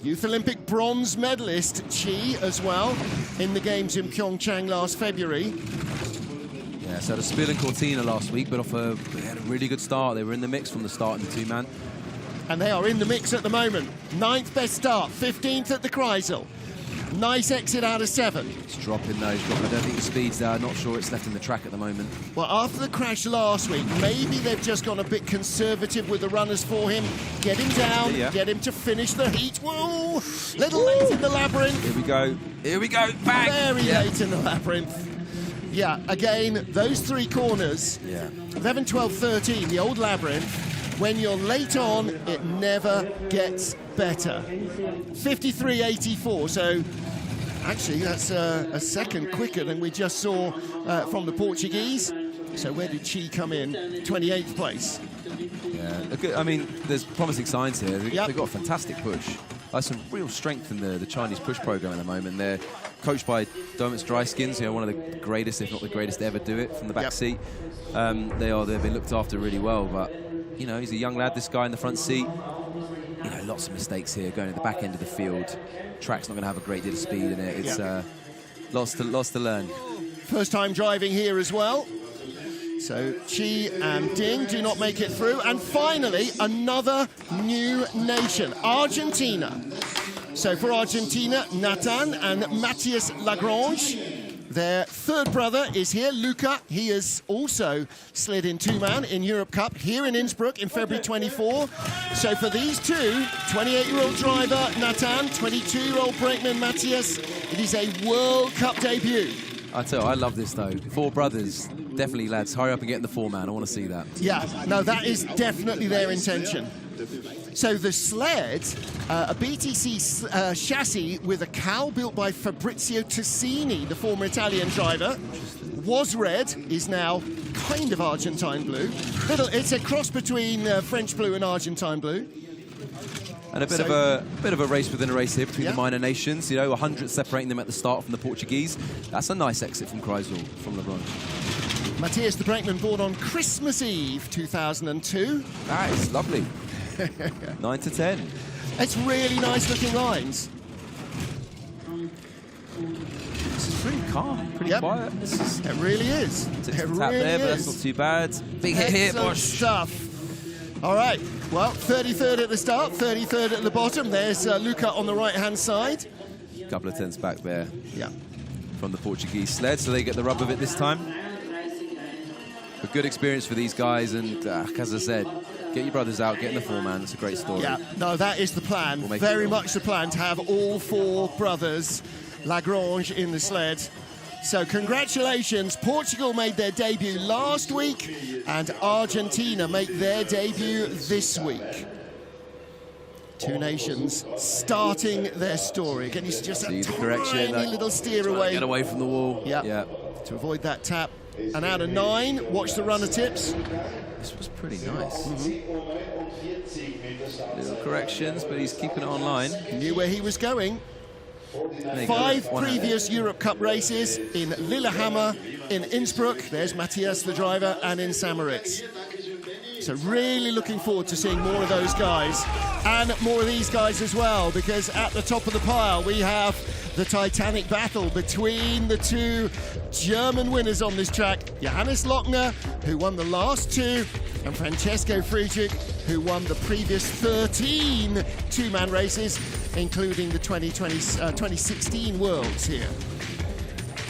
Youth Olympic bronze medalist, Chi, as well, in the games in Pyeongchang last February. Yeah, so had a spill in Cortina last week, but they had a really good start. They were in the mix from the start in the two-man. And they are in the mix at the moment. 9th best start, 15th at the Kreisel. Nice exit out of 7. It's dropping though, I don't think the speed's there. Not sure it's left in the track at the moment. Well, after the crash last week, maybe they've just gone a bit conservative with the runners for him. Get him down, get him to finish the heat. Whoa! Little late in the Labyrinth. Here we go. Here we go. Bang! Very late in the Labyrinth. Yeah, again, those 3 corners, 11, 12, 13, the old Labyrinth, when you're late on, it never gets better. 53.84, so actually that's a second quicker than we just saw from the Portuguese. So where did Chi come in? 28th place. Yeah, I mean, there's promising signs here. They've got a fantastic push. There's some real strength in the Chinese push program at the moment. They're coached by Domits Dryskins, one of the greatest, if not the greatest, to ever do it from the back seat. They've been looked after really well, but he's a young lad, this guy in the front seat. Lots of mistakes here going at the back end of the field. Track's not going to have a great deal of speed in it. It's lots to learn. First time driving here as well. So Chi and Ding do not make it through. And finally, another new nation, Argentina. So for Argentina, Nathan and Matthias Lagrange. Their third brother is here, Luca. He has also slid in two-man in Europe Cup here in Innsbruck in February 24. So for these two, 28-year-old driver Nathan, 22-year-old brakeman Matthias, it is a World Cup debut. I tell you, I love this though. 4 brothers, definitely lads, hurry up and get in the 4-man. I want to see that. Yeah, no, that is definitely their intention. So the sled, a BTC chassis with a cowl built by Fabrizio Tassini, the former Italian driver, was red, is now kind of Argentine blue. It's a cross between French blue and Argentine blue. And a bit of a race within a race here between the minor nations. 100 separating them at the start from the Portuguese. That's a nice exit from Kreisel, from Labyrinth. Matthias, the brakeman, born on Christmas Eve 2002. That is lovely. 9 to 10. It's really nice looking lines. This is pretty calm, pretty quiet. It really is. It really there, but that's not too bad. Big hit here, Bosch. Stuff. All right. Well, 33rd at the start, 33rd at the bottom. There's Luca on the right-hand side. A couple of tenths back there. Yeah. From the Portuguese sled, so they get the rub of it this time. A good experience for these guys, and as I said, get your brothers out, get in the 4-man. It's a great story. Yeah, no, that is the plan. Very much the plan to have all 4 brothers Lagrange in the sled. So congratulations, Portugal made their debut last week and Argentina make their debut this week. 2 nations starting their see just see a the correction, tiny little steer away. Get away from the wall. Yeah, to avoid that tap. And out of 9, watch the runner tips. This was pretty nice. Little corrections, but he's keeping it online. Knew where he was going. 5 previous Europe Cup races in Lillehammer, in Innsbruck, there's Matthias the driver, and in Samaritz. So really looking forward to seeing more of those guys and more of these guys as well, because at the top of the pile we have the titanic battle between the 2 German winners on this track, Johannes Lochner, who won the last 2, and Francesco Friedrich, who won the previous 13 two-man races, including the 2016 Worlds here.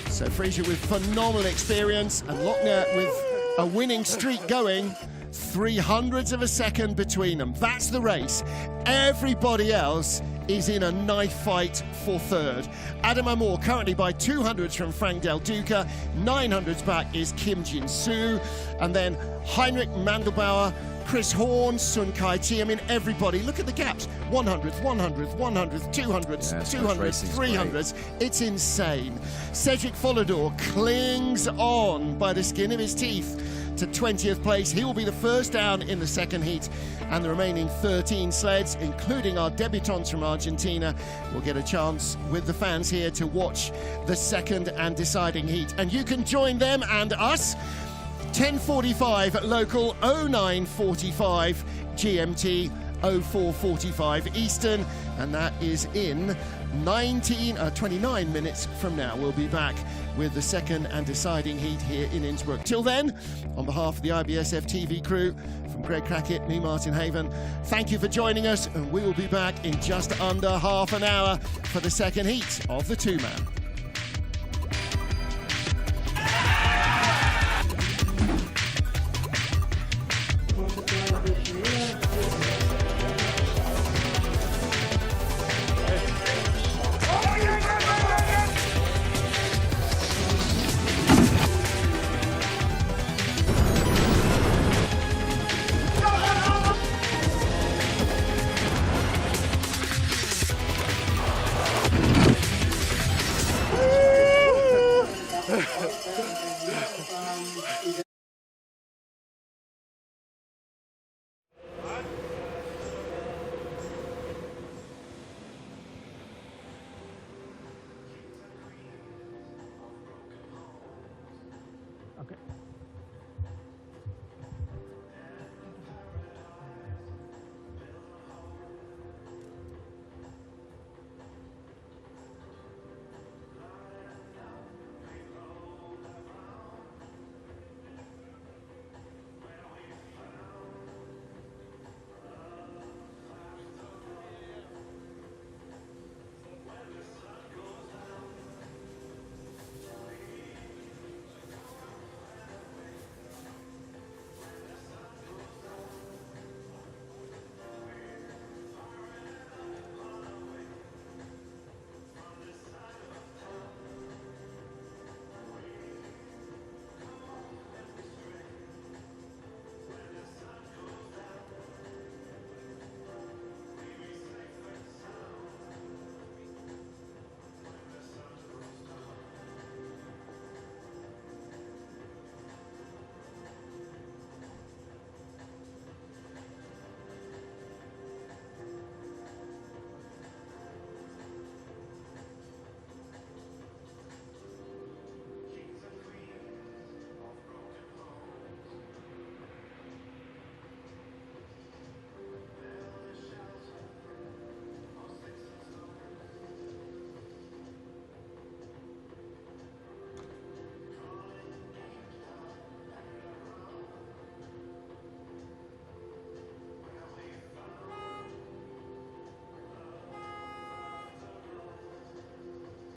So Friedrich with phenomenal experience, and Lochner with a winning streak going, 300ths of a second between them. That's the race. Everybody else is in a knife fight for 3rd. Adam Amor currently by 200ths from Frank Del Duca. 900ths back is Kim Jin Soo. And then Heinrich Mandelbauer Chris Horn, Sun Kai T. I mean, everybody, look at the gaps. 100th, 100th, 100th, 200th, Yeah, 200th, 300th. It's insane. Cedric Follador clings on by the skin of his teeth to 20th place. He will be the first down in the second heat, and the remaining 13 sleds, including our debutants from Argentina, will get a chance with the fans here to watch the second and deciding heat. And you can join them and us 10:45 local, 09:45 GMT, 04:45 Eastern, and that is in 29 minutes from now. We'll be back with the second and deciding heat here in Innsbruck. Till then, on behalf of the IBSF TV crew, from Greg Crackett, me, Martin Haven, thank you for joining us, and we will be back in just under half an hour for the second heat of the two-man. Okay.